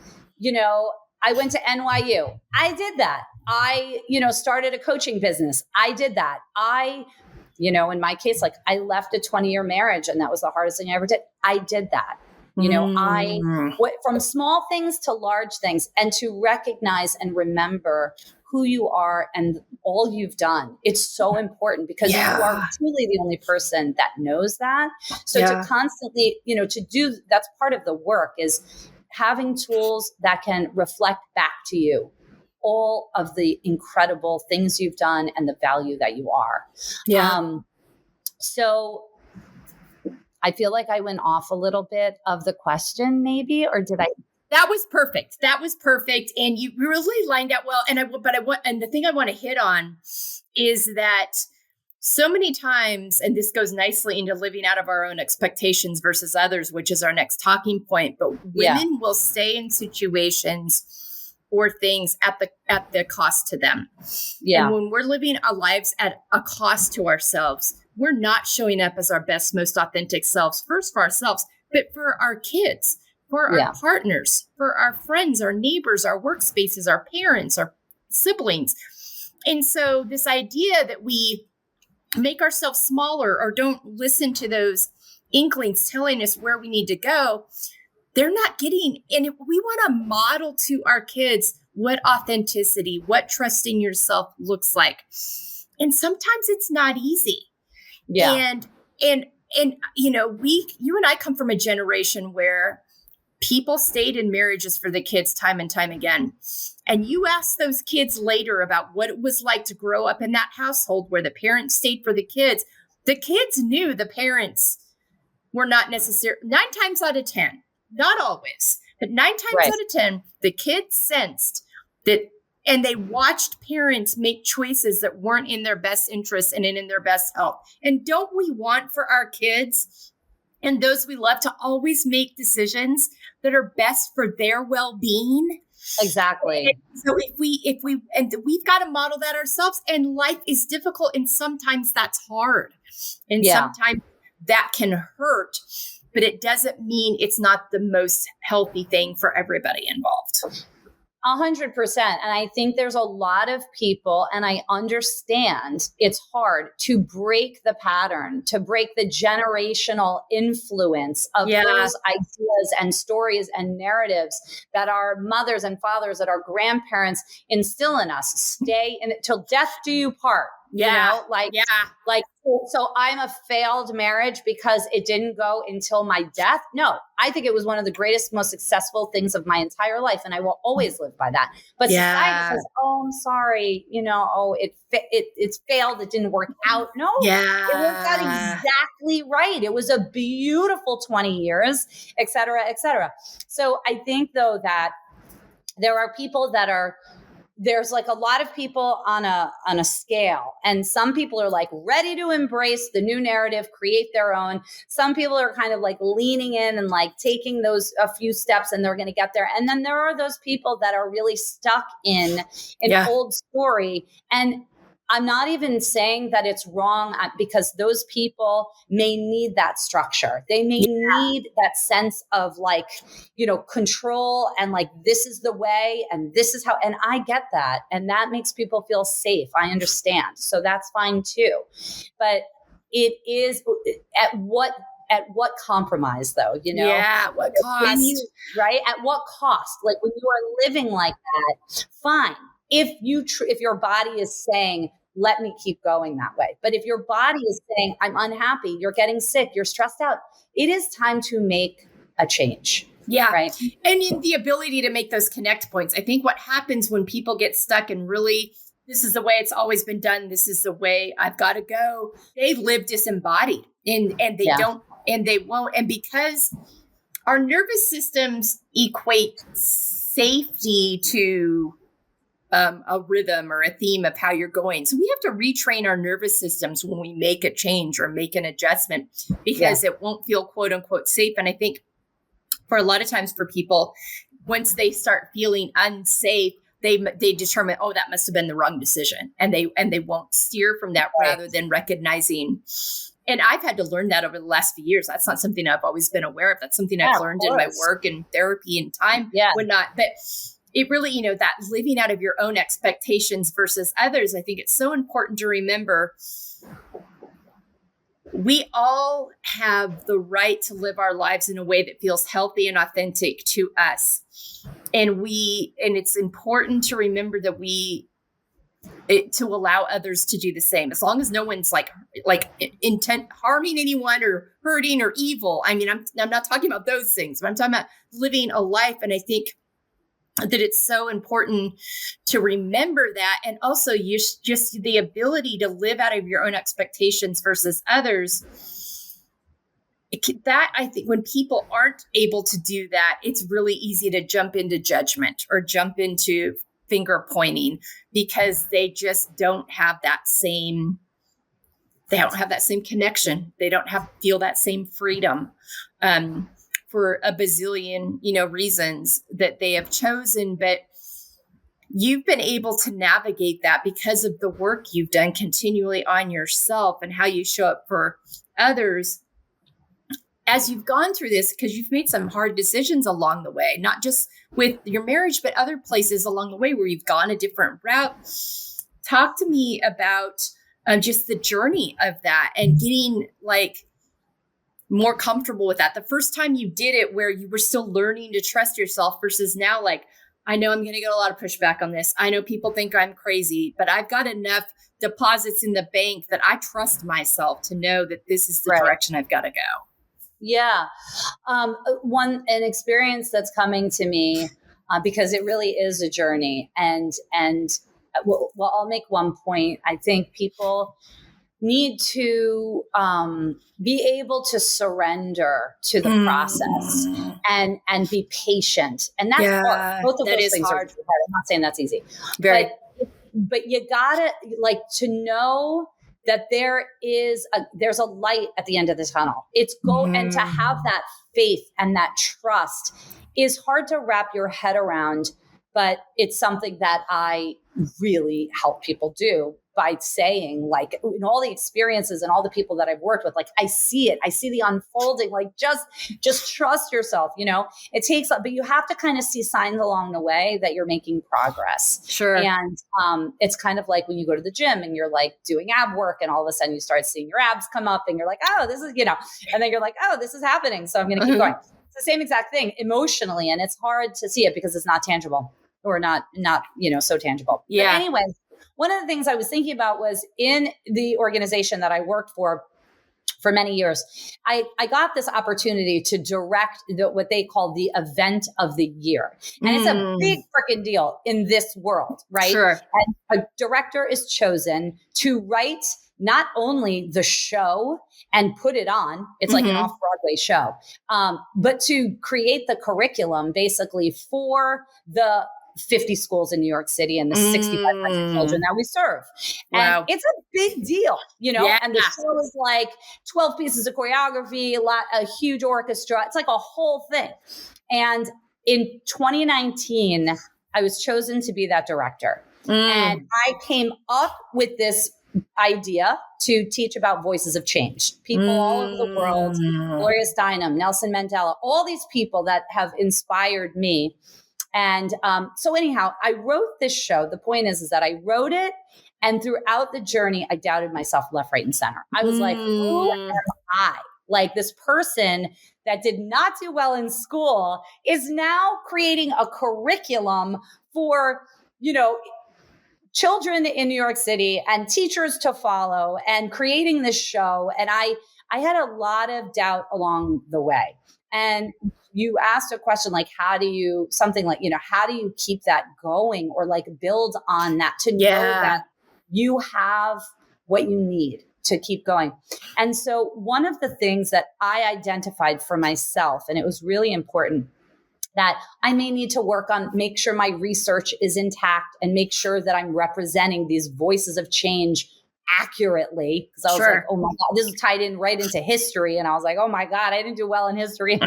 I went to NYU. I did that. I, started a coaching business. I did that. In my case, I left a 20-year marriage and that was the hardest thing I ever did. I did that. I went from small things to large things, and to recognize and remember who you are and all you've done. It's so important, because you are truly the only person that knows that. So to constantly, to do, that's part of the work, is having tools that can reflect back to you all of the incredible things you've done and the value that you are. So I feel like I went off a little bit of the question, maybe, or did I? That was perfect. And you really lined out well. And the thing I want to hit on is that so many times, and this goes nicely into living out of our own expectations versus others, which is our next talking point, but women will stay in situations or things at the cost to them. Yeah. And when we're living our lives at a cost to ourselves, we're not showing up as our best, most authentic selves, first for ourselves, but for our kids, for our partners, for our friends, our neighbors, our workspaces, our parents, our siblings. And so this idea that we make ourselves smaller or don't listen to those inklings telling us where we need to go, they're not getting, and we want to model to our kids what authenticity, what trusting yourself looks like. And sometimes it's not easy. Yeah. And you and I come from a generation where people stayed in marriages for the kids time and time again. And you ask those kids later about what it was like to grow up in that household where the parents stayed for the kids. The kids knew the parents were not necessary. 9 times out of 10, not always, but 9 times out of 10, the kids sensed that, and they watched parents make choices that weren't in their best interest and in their best health. And don't we want for our kids and those we love to always make decisions that are best for their well-being? Exactly. And so if we've got to model that ourselves, and life is difficult, and sometimes that's hard, and sometimes that can hurt, but it doesn't mean it's not the most healthy thing for everybody involved. 100%. And I think there's a lot of people, and I understand it's hard to break the pattern, to break the generational influence of those ideas and stories and narratives that our mothers and fathers, that our grandparents instill in us. Stay in it till death do you part. So I'm a failed marriage because it didn't go until my death. No, I think it was one of the greatest, most successful things of my entire life. And I will always live by that. But society says, oh, I'm sorry. It's failed. It didn't work out. No, it worked out exactly right. It was a beautiful 20 years, et cetera, et cetera. So I think though that there are people that are, there's like a lot of people on a scale, and some people are like ready to embrace the new narrative, create their own. Some people are kind of like leaning in and like taking those a few steps and they're going to get there. And then there are those people that are really stuck in an old story. And I'm not even saying that it's wrong, because those people may need that structure. They may need that sense of like, control, and like, this is the way and this is how, and I get that. And that makes people feel safe. I understand. So that's fine too. But it is at what compromise though, what cost? Right? At what cost? Like when you are living like that, fine. If your body is saying, let me keep going that way. But if your body is saying, I'm unhappy, you're getting sick, you're stressed out, it is time to make a change. Yeah. Right. And in the ability to make those connect points. I think what happens when people get stuck and really, this is the way it's always been done, this is the way I've got to go, they live disembodied and they don't, and they won't. And because our nervous systems equate safety to a rhythm or a theme of how you're going. So we have to retrain our nervous systems when we make a change or make an adjustment, because it won't feel quote unquote safe. And I think for a lot of times for people, once they start feeling unsafe, they determine, oh, that must have been the wrong decision. And they won't steer from that rather than recognizing. And I've had to learn that over the last few years. That's not something I've always been aware of. That's something I've learned in my work and therapy and time would not, but it really, that living out of your own expectations versus others, I think it's so important to remember we all have the right to live our lives in a way that feels healthy and authentic to us. And it's important to remember that to allow others to do the same, as long as no one's like intent harming anyone or hurting or evil. I mean, I'm not talking about those things, but I'm talking about living a life. And I think that it's so important to remember that. And also just the ability to live out of your own expectations versus others. That I think when people aren't able to do that, it's really easy to jump into judgment or jump into finger pointing, because they just don't have that same connection. They don't feel that same freedom. For a bazillion, reasons that they have chosen, but you've been able to navigate that because of the work you've done continually on yourself and how you show up for others as you've gone through this, because you've made some hard decisions along the way, not just with your marriage, but other places along the way where you've gone a different route. Talk to me about just the journey of that and getting like more comfortable with that. The first time you did it where you were still learning to trust yourself versus now, like, I know I'm going to get a lot of pushback on this. I know people think I'm crazy, but I've got enough deposits in the bank that I trust myself to know that this is the direction I've got to go. Yeah. An experience that's coming to me, because it really is a journey. And I'll make one point. I think people need to be able to surrender to the process and be patient. And that's hard. Both of those things are hard. I'm not saying that's easy. But you gotta like to know that there's a light at the end of the tunnel. And to have that faith and that trust is hard to wrap your head around, but it's something that I really help people do by saying, like, in all the experiences and all the people that I've worked with, like, I see it. I see the unfolding, like, just trust yourself, it takes, but you have to kind of see signs along the way that you're making progress. Sure. And it's kind of like when you go to the gym and you're like doing ab work and all of a sudden you start seeing your abs come up and you're like, oh, this is, and then you're like, oh, this is happening. So I'm going to keep going. It's the same exact thing emotionally. And it's hard to see it because it's not tangible or not, so tangible. Yeah. But anyway, one of the things I was thinking about was in the organization that I worked for many years, I got this opportunity to direct what they call the event of the year. And it's a big freaking deal in this world, right? Sure. And a director is chosen to write not only the show and put it on, it's like an off-Broadway show, but to create the curriculum basically for the 50 schools in New York City and the 6,500 children that we serve. Wow. And it's a big deal, Yeah. and the show is like 12 pieces of choreography, a huge orchestra. It's like a whole thing. And in 2019, I was chosen to be that director. And I came up with this idea to teach about voices of change, people all over the world, Gloria Steinem, Nelson Mandela, all these people that have inspired me. And so anyhow, I wrote this show. The point is that I wrote it. And throughout the journey, I doubted myself left, right, and center. I was like, who am I? Like this person that did not do well in school is now creating a curriculum for, children in New York City and teachers to follow and creating this show. And I had a lot of doubt along the way. And you asked a question like, how do you keep that going or like build on that to know that you have what you need to keep going. And so one of the things that I identified for myself, and it was really important, that I may need to work on, make sure my research is intact and make sure that I'm representing these voices of change accurately. Because I was like, oh my God, this is tied in right into history. And I was like, oh my God, I didn't do well in history.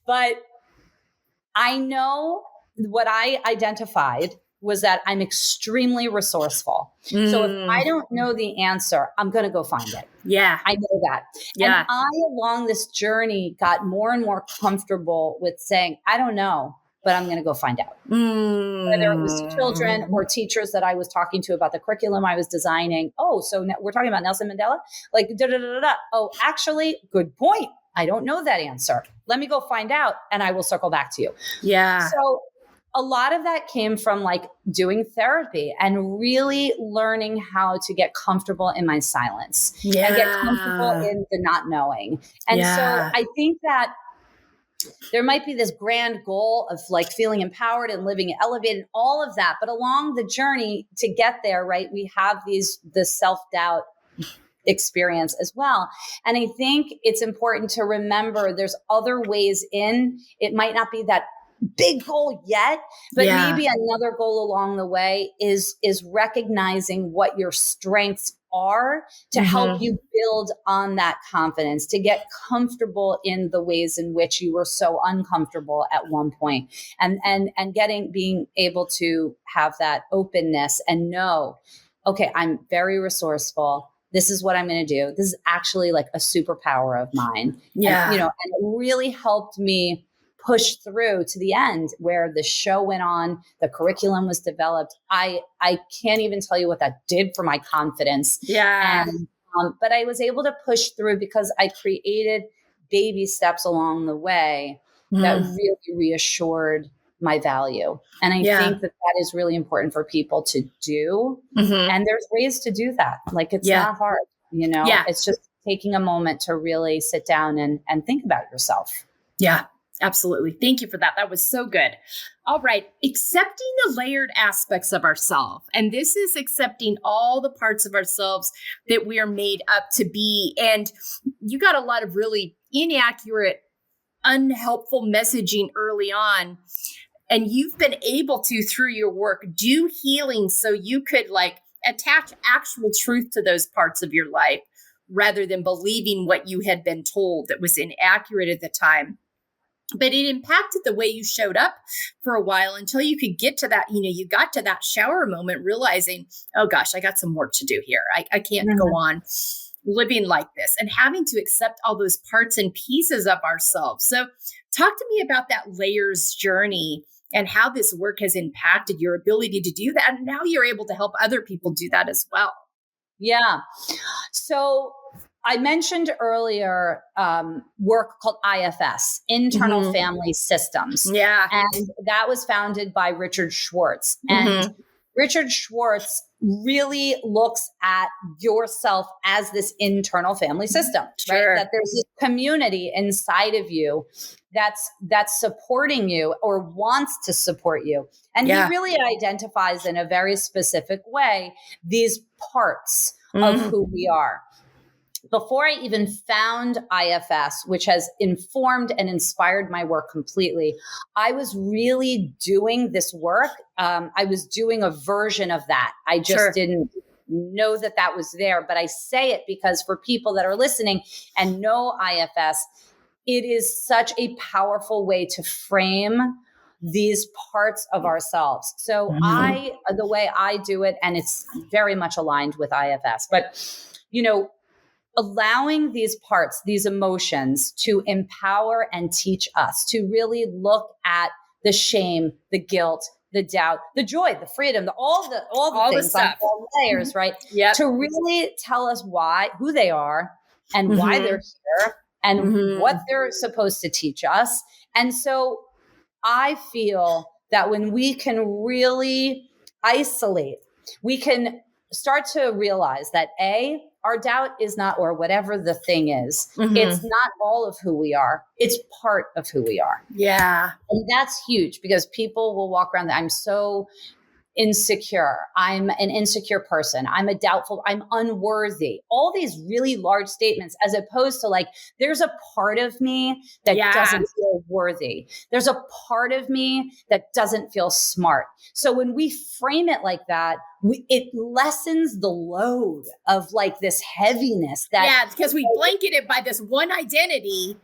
But I know what I identified was that I'm extremely resourceful. So if I don't know the answer, I'm going to go find it. Yeah. I know that. Yeah. And I, along this journey, got more and more comfortable with saying, I don't know, but I'm going to go find out. Whether it was children or teachers that I was talking to about the curriculum I was designing. Oh, so we're talking about Nelson Mandela? Like, Oh, actually, good point. I don't know that answer. Let me go find out and I will circle back to you. Yeah. So a lot of that came from like doing therapy and really learning how to get comfortable in my silence and get comfortable in the not knowing. And so I think that there might be this grand goal of like feeling empowered and living elevated, all of that. But along the journey to get there, right, we have the self-doubt experience as well. And I think it's important to remember there's other ways in. It might not be that big goal yet, but maybe another goal along the way is recognizing what your strengths are to help you build on that confidence, to get comfortable in the ways in which you were so uncomfortable at one point, and being able to have that openness and know, okay, I'm very resourceful. This is what I'm going to do. This is actually like a superpower of mine. Yeah. And it really helped me push through to the end where the show went on, the curriculum was developed. I can't even tell you what that did for my confidence. Yeah. And, but I was able to push through because I created baby steps along the way that really reassured my value. And I think that is really important for people to do. And there's ways to do that. Like, it's not hard, it's just taking a moment to really sit down and think about yourself. Yeah, absolutely. Thank you for that. That was so good. All right. Accepting the layered aspects of ourselves. And this is accepting all the parts of ourselves that we are made up to be. And you got a lot of really inaccurate, unhelpful messaging early on. And you've been able to, through your work, do healing so you could attach actual truth to those parts of your life rather than believing what you had been told that was inaccurate at the time. But it impacted the way you showed up for a while until you could get to that, you got to that shower moment realizing, oh gosh, I got some work to do here. I can't go on living like this, and having to accept all those parts and pieces of ourselves. So talk to me about that layers journey and how this work has impacted your ability to do that. And now you're able to help other people do that as well. Yeah. So I mentioned earlier work called IFS, Internal Family Systems. Yeah. And that was founded by Richard Schwartz. And Richard Schwartz really looks at yourself as this internal family system, right? That there's this community inside of you that's supporting you or wants to support you. And he really identifies in a very specific way these parts of who we are. Before I even found IFS, which has informed and inspired my work completely, I was really doing this work. I was doing a version of that. I just didn't know that was there. But I say it because for people that are listening and know IFS, it is such a powerful way to frame these parts of ourselves. So the way I do it, and it's very much aligned with IFS, but allowing these parts, these emotions to empower and teach us to really look at the shame, the guilt, the doubt, the joy, the freedom, all the things, stuff. All layers, right? To really tell us who they are and why they're here and what they're supposed to teach us. And so I feel that when we can really isolate, we can start to realize that our doubt is not, or whatever the thing is, it's not all of who we are. It's part of who we are. Yeah. And that's huge because people will walk around, I'm so insecure. I'm an insecure person. I'm a doubtful, I'm unworthy. All these really large statements, as opposed to there's a part of me that doesn't feel worthy. There's a part of me that doesn't feel smart. So when we frame it like that, it lessens the load of this heaviness because we blanket it by this one identity.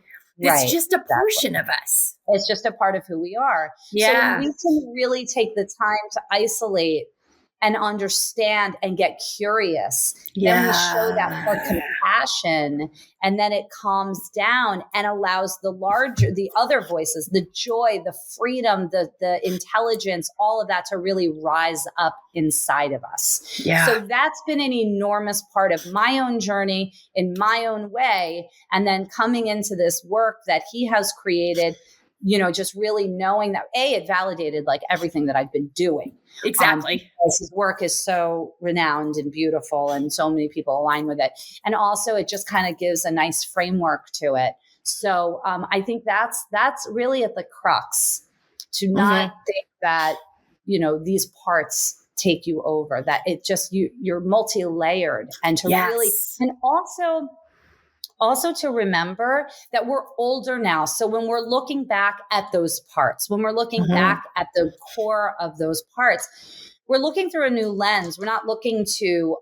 It's just a portion of us. It's just a part of who we are. So when we can really take the time to isolate and understand and get curious, then we show that for compassion, and then it calms down and allows the other voices, the joy, the freedom, the intelligence, all of that to really rise up inside of us. Yeah. So that's been an enormous part of my own journey in my own way. And then coming into this work that he has created, just really knowing that it validated everything that I've been doing. Exactly. Because his work is so renowned and beautiful and so many people align with it. And also it just kind of gives a nice framework to it. So I think that's really at the crux, to not think that, these parts take you over, that it just, you're multi-layered, and to really, and also to remember that we're older now. So when we're looking back at those parts, when we're looking back at the core of those parts, we're looking through a new lens. We're not looking to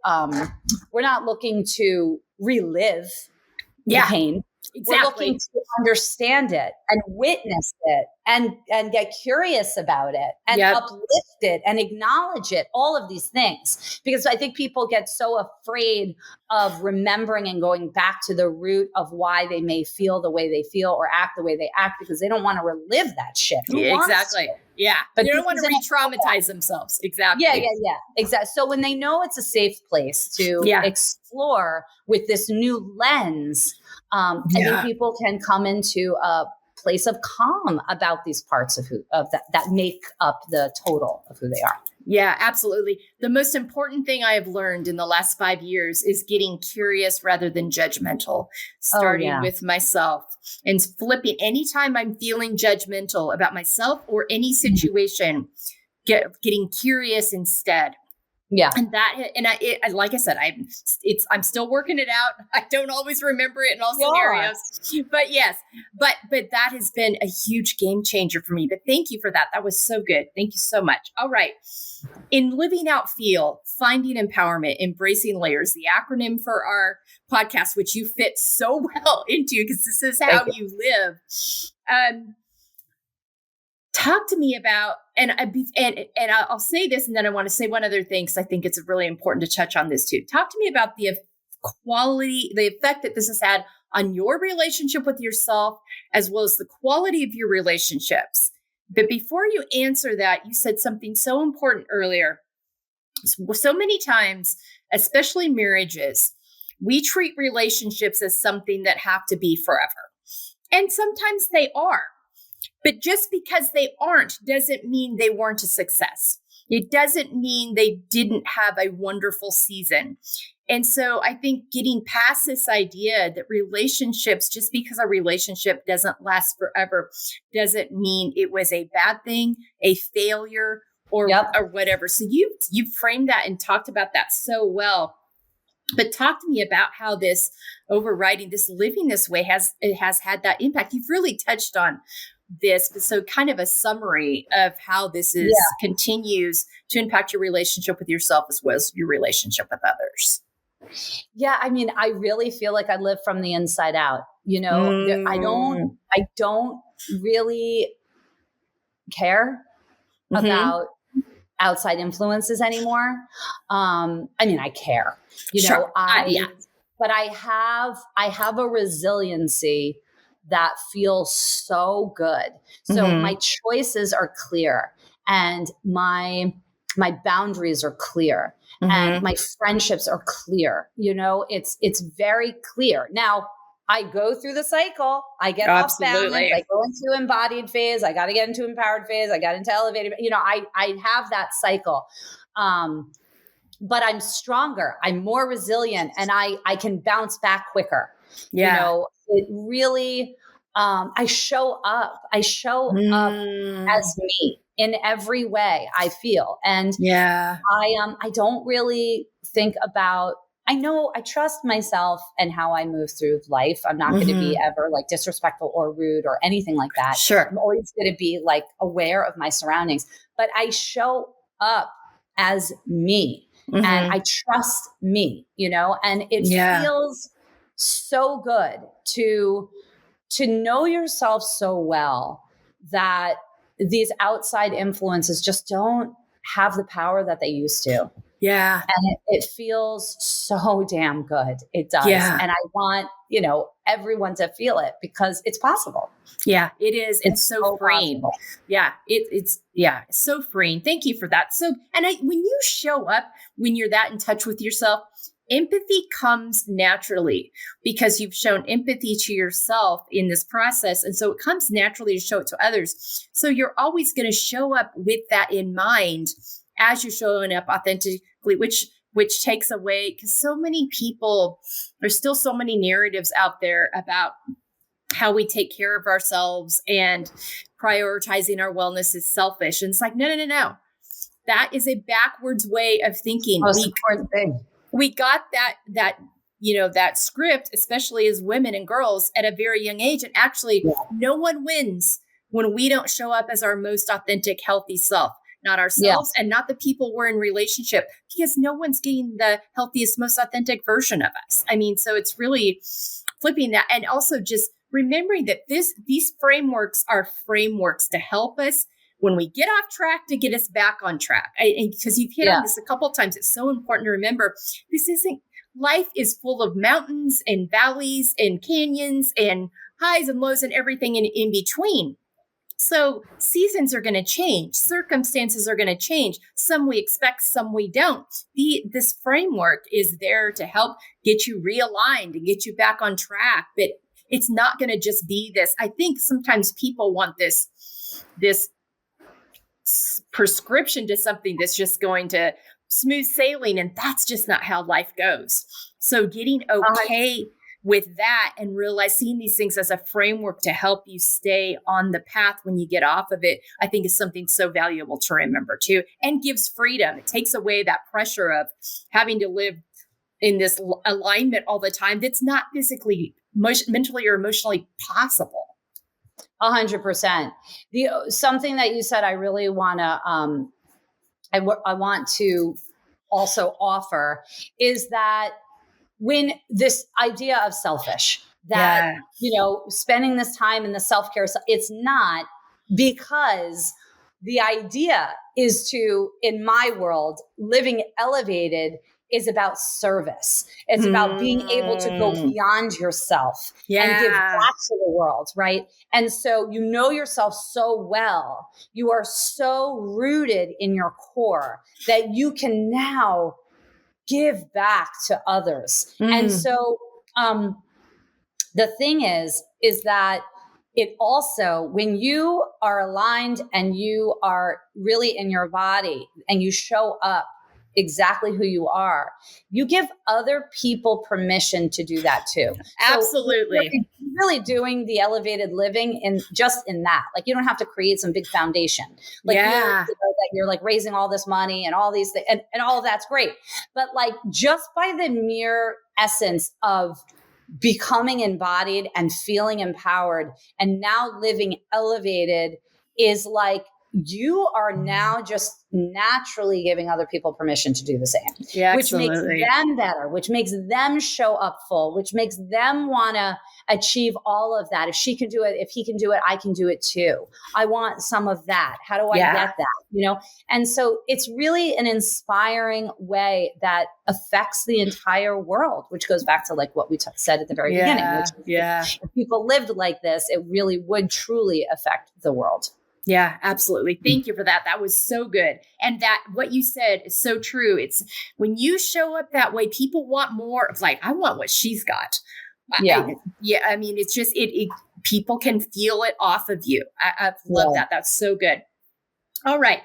relive the pain. We're looking Exactly. to understand it and witness it and get curious about it and Yep. uplift it and acknowledge it, all of these things. Because I think people get so afraid of remembering and going back to the root of why they may feel the way they feel or act the way they act, because they don't want to relive that shit. Who Yeah, wants exactly. to? Yeah. But They don't this want to isn't re-traumatize themselves. Exactly. Yeah. Exactly. So when they know it's a safe place to Yeah. explore with this new lens, I think people can come into a place of calm about these parts of that make up the total of who they are. Yeah, absolutely. The most important thing I have learned in the last 5 years is getting curious rather than judgmental, starting with myself and flipping. Anytime I'm feeling judgmental about myself or any situation, getting curious instead. Yeah. And like I said, I'm still working it out. I don't always remember it in all scenarios, but yes, but that has been a huge game changer for me. But thank you for that. That was so good. Thank you so much. All right. In Living Out Feel, Finding Empowerment, Embracing Layers, the acronym for our podcast, which you fit so well into because this is how you live. Talk to me about, and I'll say this, and then I want to say one other thing because I think it's really important to touch on this too. Talk to me about the effect that this has had on your relationship with yourself, as well as the quality of your relationships. But before you answer that, you said something so important earlier. So many times, especially marriages, we treat relationships as something that have to be forever. And sometimes they are. But just because they aren't doesn't mean they weren't a success. It doesn't mean they didn't have a wonderful season. And so I think getting past this idea that relationships, just because a relationship doesn't last forever, doesn't mean it was a bad thing, a failure, or whatever. So you've framed that and talked about that so well. But talk to me about how this overriding, this living this way has had that impact. You've really touched on this, but so kind of a summary of how this continues to impact your relationship with yourself as well as your relationship with others. Yeah, I mean, I really feel like I live from the inside out. You know, I don't really care about outside influences anymore. I mean, I care, know, but I have a resiliency that feels so good. So my choices are clear and my boundaries are clear and my friendships are clear. You know, it's very clear. Now, I go through the cycle. I get off balance. I go into embodied phase. I got to get into empowered phase. I got into elevated. You know, I have that cycle. But I'm stronger. I'm more resilient and I can bounce back quicker. Yeah. You know, it really, I show up. I show up as me in every way I feel. And I don't really think about, I trust myself and how I move through life. I'm not going to be ever like disrespectful or rude or anything like that. Sure. I'm always going to be like aware of my surroundings, but I show up as me and I trust me, you know, and it feels so good to know yourself so well that these outside influences just don't have the power that they used to. Yeah. And it feels so damn good. It does. Yeah. And I want, you know, everyone to feel it because it's possible. Yeah, it is. It's so freeing. Possible. Yeah, it's so freeing. Thank you for that. So, and when you show up, when you're that in touch with yourself, empathy comes naturally because you've shown empathy to yourself in this process. And so it comes naturally to show it to others. So you're always going to show up with that in mind as you're showing up authentically, which takes away, because so many people, there's still so many narratives out there about how we take care of ourselves and prioritizing our wellness is selfish. And it's like, no. That is a backwards way of thinking. Most important thing. We got that, you know, that script, especially as women and girls at a very young age. And actually, no one wins when we don't show up as our most authentic, healthy self, not ourselves and not the people we're in relationship, because no one's getting the healthiest, most authentic version of us. I mean, so it's really flipping that, and also just remembering that these frameworks are frameworks to help us when we get off track, to get us back on track. Because you've hit on this a couple of times, it's so important to remember life is full of mountains and valleys and canyons and highs and lows and everything in between. So seasons are going to change. Circumstances are going to change. Some we expect, some we don't. This framework is there to help get you realigned and get you back on track. But it's not going to just be this. I think sometimes people want this prescription to something that's just going to smooth sailing. And that's just not how life goes. So getting okay with that and seeing these things as a framework to help you stay on the path when you get off of it, I think is something so valuable to remember too, and gives freedom. It takes away that pressure of having to live in this alignment all the time that's not physically, mentally or emotionally possible. 100%. Something that you said, I really want to, I want to also offer is that when this idea of selfish, that, spending this time in the self-care, it's not, because the idea is to, in my world, living elevated is about service. It's about being able to go beyond yourself and give back to the world, right? And so you know yourself so well, you are so rooted in your core that you can now give back to others. And so the thing is that it also, when you are aligned and you are really in your body and you show up exactly who you are, you give other people permission to do that too. Absolutely. So really doing the elevated living in that, like, you don't have to create some big foundation. Like, that you're like raising all this money and all these things, and all of that's great. But like, just by the mere essence of becoming embodied and feeling empowered and now living elevated is like, you are now just naturally giving other people permission to do the same, which makes them better, which makes them show up full, which makes them want to achieve all of that. If she can do it, if he can do it, I can do it too. I want some of that. How do I get that? And so it's really an inspiring way that affects the entire world, which goes back to like what we said at the very beginning, which if people lived like this, it really would truly affect the world. Yeah, absolutely. Thank you for that. That was so good. And that what you said is so true. It's when you show up that way, people want more. It's like, I want what she's got. I mean, it's just, people can feel it off of you. I love that. That's so good. All right.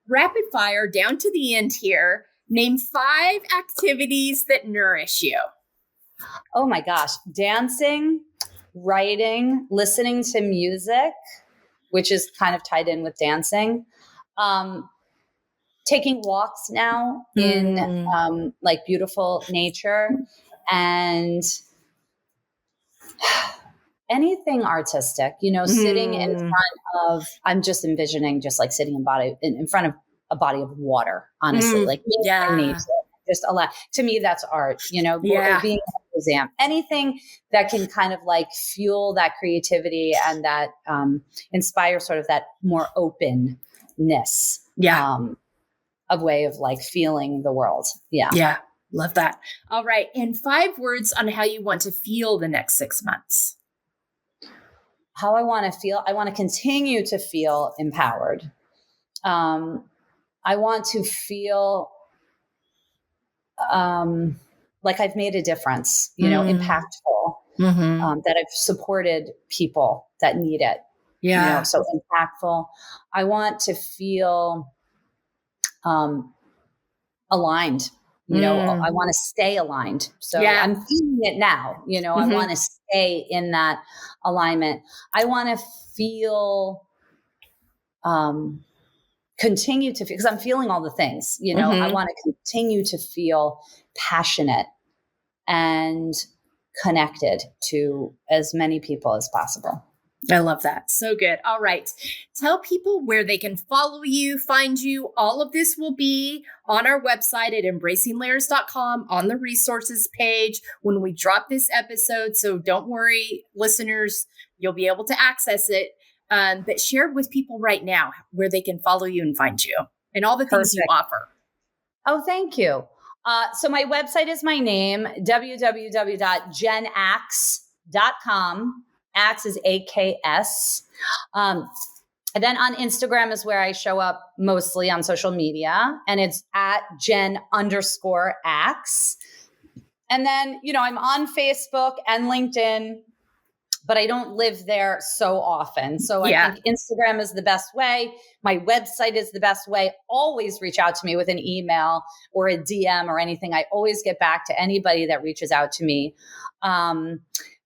Rapid fire down to the end here. Name 5 activities that nourish you. Oh my gosh. Dancing, writing, listening to music, which is kind of tied in with dancing. Taking walks now in like beautiful nature, and anything artistic, sitting in front of, I'm just envisioning just like sitting in front of a body of water, honestly, like nature, just allow, to me, that's art, being an exam, anything that can kind of like fuel that creativity and that inspire sort of that more openness of way of like feeling the world. Yeah. Love that. All right. And 5 words on how you want to feel the next 6 months. How I want to feel. I want to continue to feel empowered. I want to feel like I've made a difference, impactful, that I've supported people that need it. So impactful. I want to feel aligned. I want to stay aligned. So I'm feeling it now. I want to stay in that alignment. I want to feel, continue to feel, because I'm feeling all the things, I want to continue to feel passionate and connected to as many people as possible. I love that. So good. All right. Tell people where they can follow you, find you. All of this will be on our website at embracinglayers.com on the resources page when we drop this episode. So don't worry, listeners, you'll be able to access it. But share with people right now where they can follow you and find you and all the things you offer. Oh, thank you. So my website is my name, www.jenaks.com. Aks is AKS. And then on Instagram is where I show up mostly on social media, and it's at Jen_Aks. And then, I'm on Facebook and LinkedIn, but I don't live there so often. So I think Instagram is the best way. My website is the best way. Always reach out to me with an email or a DM or anything. I always get back to anybody that reaches out to me.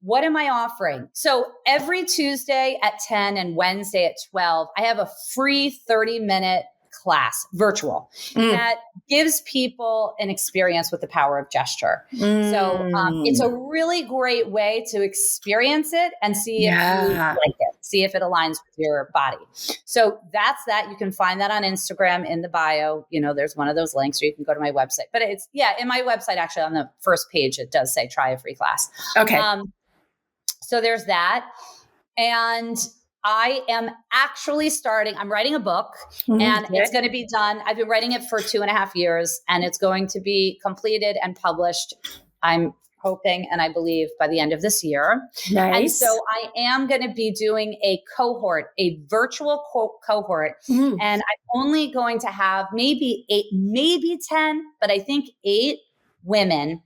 What am I offering? So every Tuesday at 10 and Wednesday at 12, I have a free 30-minute class, virtual, that gives people an experience with the power of gesture. So it's a really great way to experience it and see if you like it, see if it aligns with your body. So that's that. You can find that on Instagram in the bio. There's one of those links, or you can go to my website. But it's, in my website, actually on the first page, it does say try a free class. Okay. So there's that. And I am actually I'm writing a book, and it's going to be done. I've been writing it for 2.5 years, and it's going to be completed and published, I'm hoping, and I believe by the end of this year. Nice. And so I am going to be doing a virtual cohort, and I'm only going to have maybe 8, maybe 10, but I think 8 women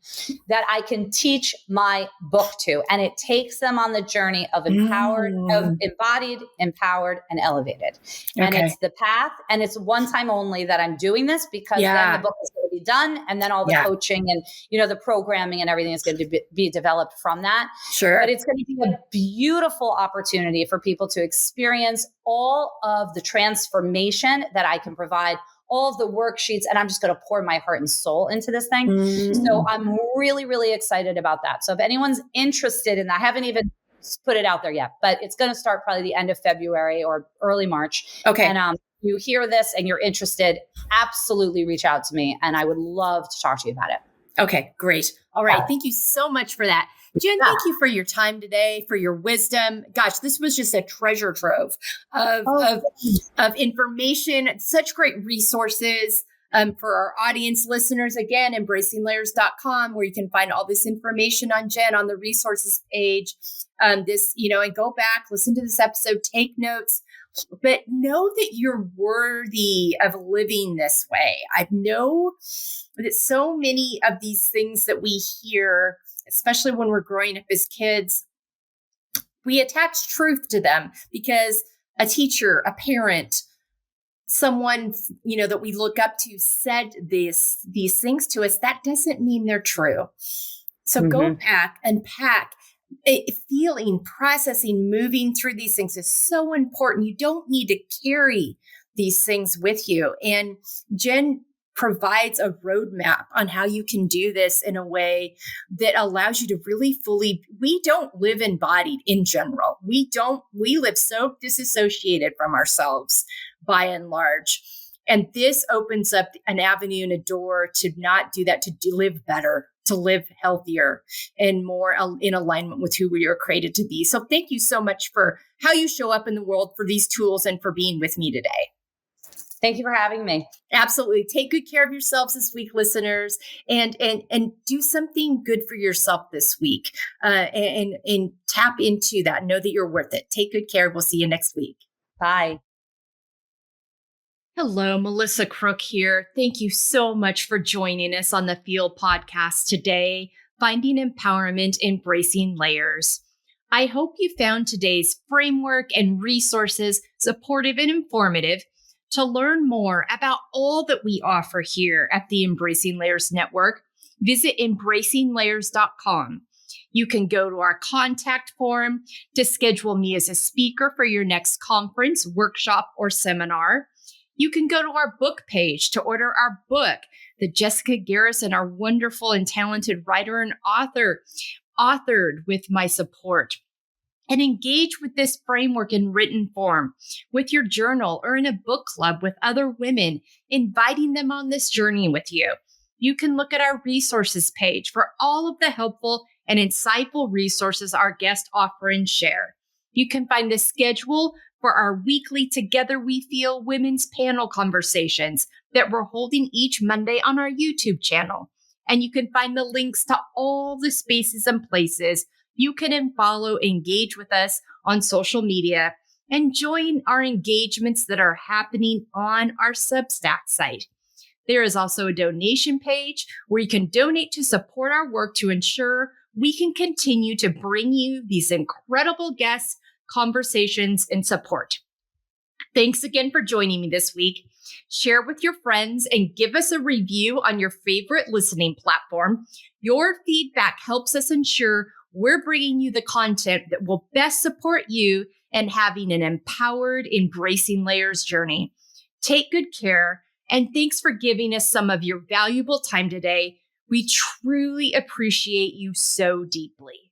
that I can teach my book to. And it takes them on the journey of embodied, empowered, and elevated. And it's the path, and it's one time only that I'm doing this, because then the book is going to be done. And then all the coaching and, the programming and everything is going to be developed from that. Sure. But it's going to be a beautiful opportunity for people to experience all of the transformation that I can provide, all of the worksheets, and I'm just going to pour my heart and soul into this thing. So I'm really, really excited about that. So if anyone's interested in that, I haven't even put it out there yet, but it's going to start probably the end of February or early March. Okay. And you hear this and you're interested, absolutely reach out to me, and I would love to talk to you about it. Okay, great. All right. Thank you so much for that. Jen, thank you for your time today, for your wisdom. Gosh, this was just a treasure trove of information, such great resources for our audience listeners. Again, embracinglayers.com, where you can find all this information on Jen on the resources page. And go back, listen to this episode, take notes, but know that you're worthy of living this way. I know that so many of these things that we hear, especially when we're growing up as kids, we attach truth to them because a teacher, a parent, someone, that we look up to said these things to us. That doesn't mean they're true. So go back, unpack. Feeling, processing, moving through these things is so important. You don't need to carry these things with you. And Jen provides a roadmap on how you can do this in a way that allows you to really we don't live embodied in general. We live so disassociated from ourselves by and large. And this opens up an avenue and a door to not do that, to live better, to live healthier and more in alignment with who we are created to be. So thank you so much for how you show up in the world, for these tools, and for being with me today. Thank you for having me. Absolutely. Take good care of yourselves this week, listeners, and do something good for yourself this week, and tap into that. Know that you're worth it. Take good care. We'll see you next week. Bye. Hello, Melissa Crook here. Thank you so much for joining us on the Feel podcast today, Finding Empowerment, Embracing Layers. I hope you found today's framework and resources supportive and informative. To learn more about all that we offer here at the Embracing Layers Network, visit embracinglayers.com. You can go to our contact form to schedule me as a speaker for your next conference, workshop, or seminar. You can go to our book page to order our book that Jessica Garrison, our wonderful and talented writer and author, authored with my support. and engage with this framework in written form with your journal or in a book club with other women, inviting them on this journey with you. You can look at our resources page for all of the helpful and insightful resources our guests offer and share. You can find the schedule for our weekly Together We Feel women's panel conversations that we're holding each Monday on our YouTube channel. And you can find the links to all the spaces and places you can follow, engage with us on social media, and join our engagements that are happening on our Substack site. There is also a donation page where you can donate to support our work to ensure we can continue to bring you these incredible guests, conversations, and support. Thanks again for joining me this week. Share with your friends and give us a review on your favorite listening platform. Your feedback helps us ensure we're bringing you the content that will best support you and having an empowered, embracing layers journey. Take good care, and thanks for giving us some of your valuable time today. We truly appreciate you so deeply.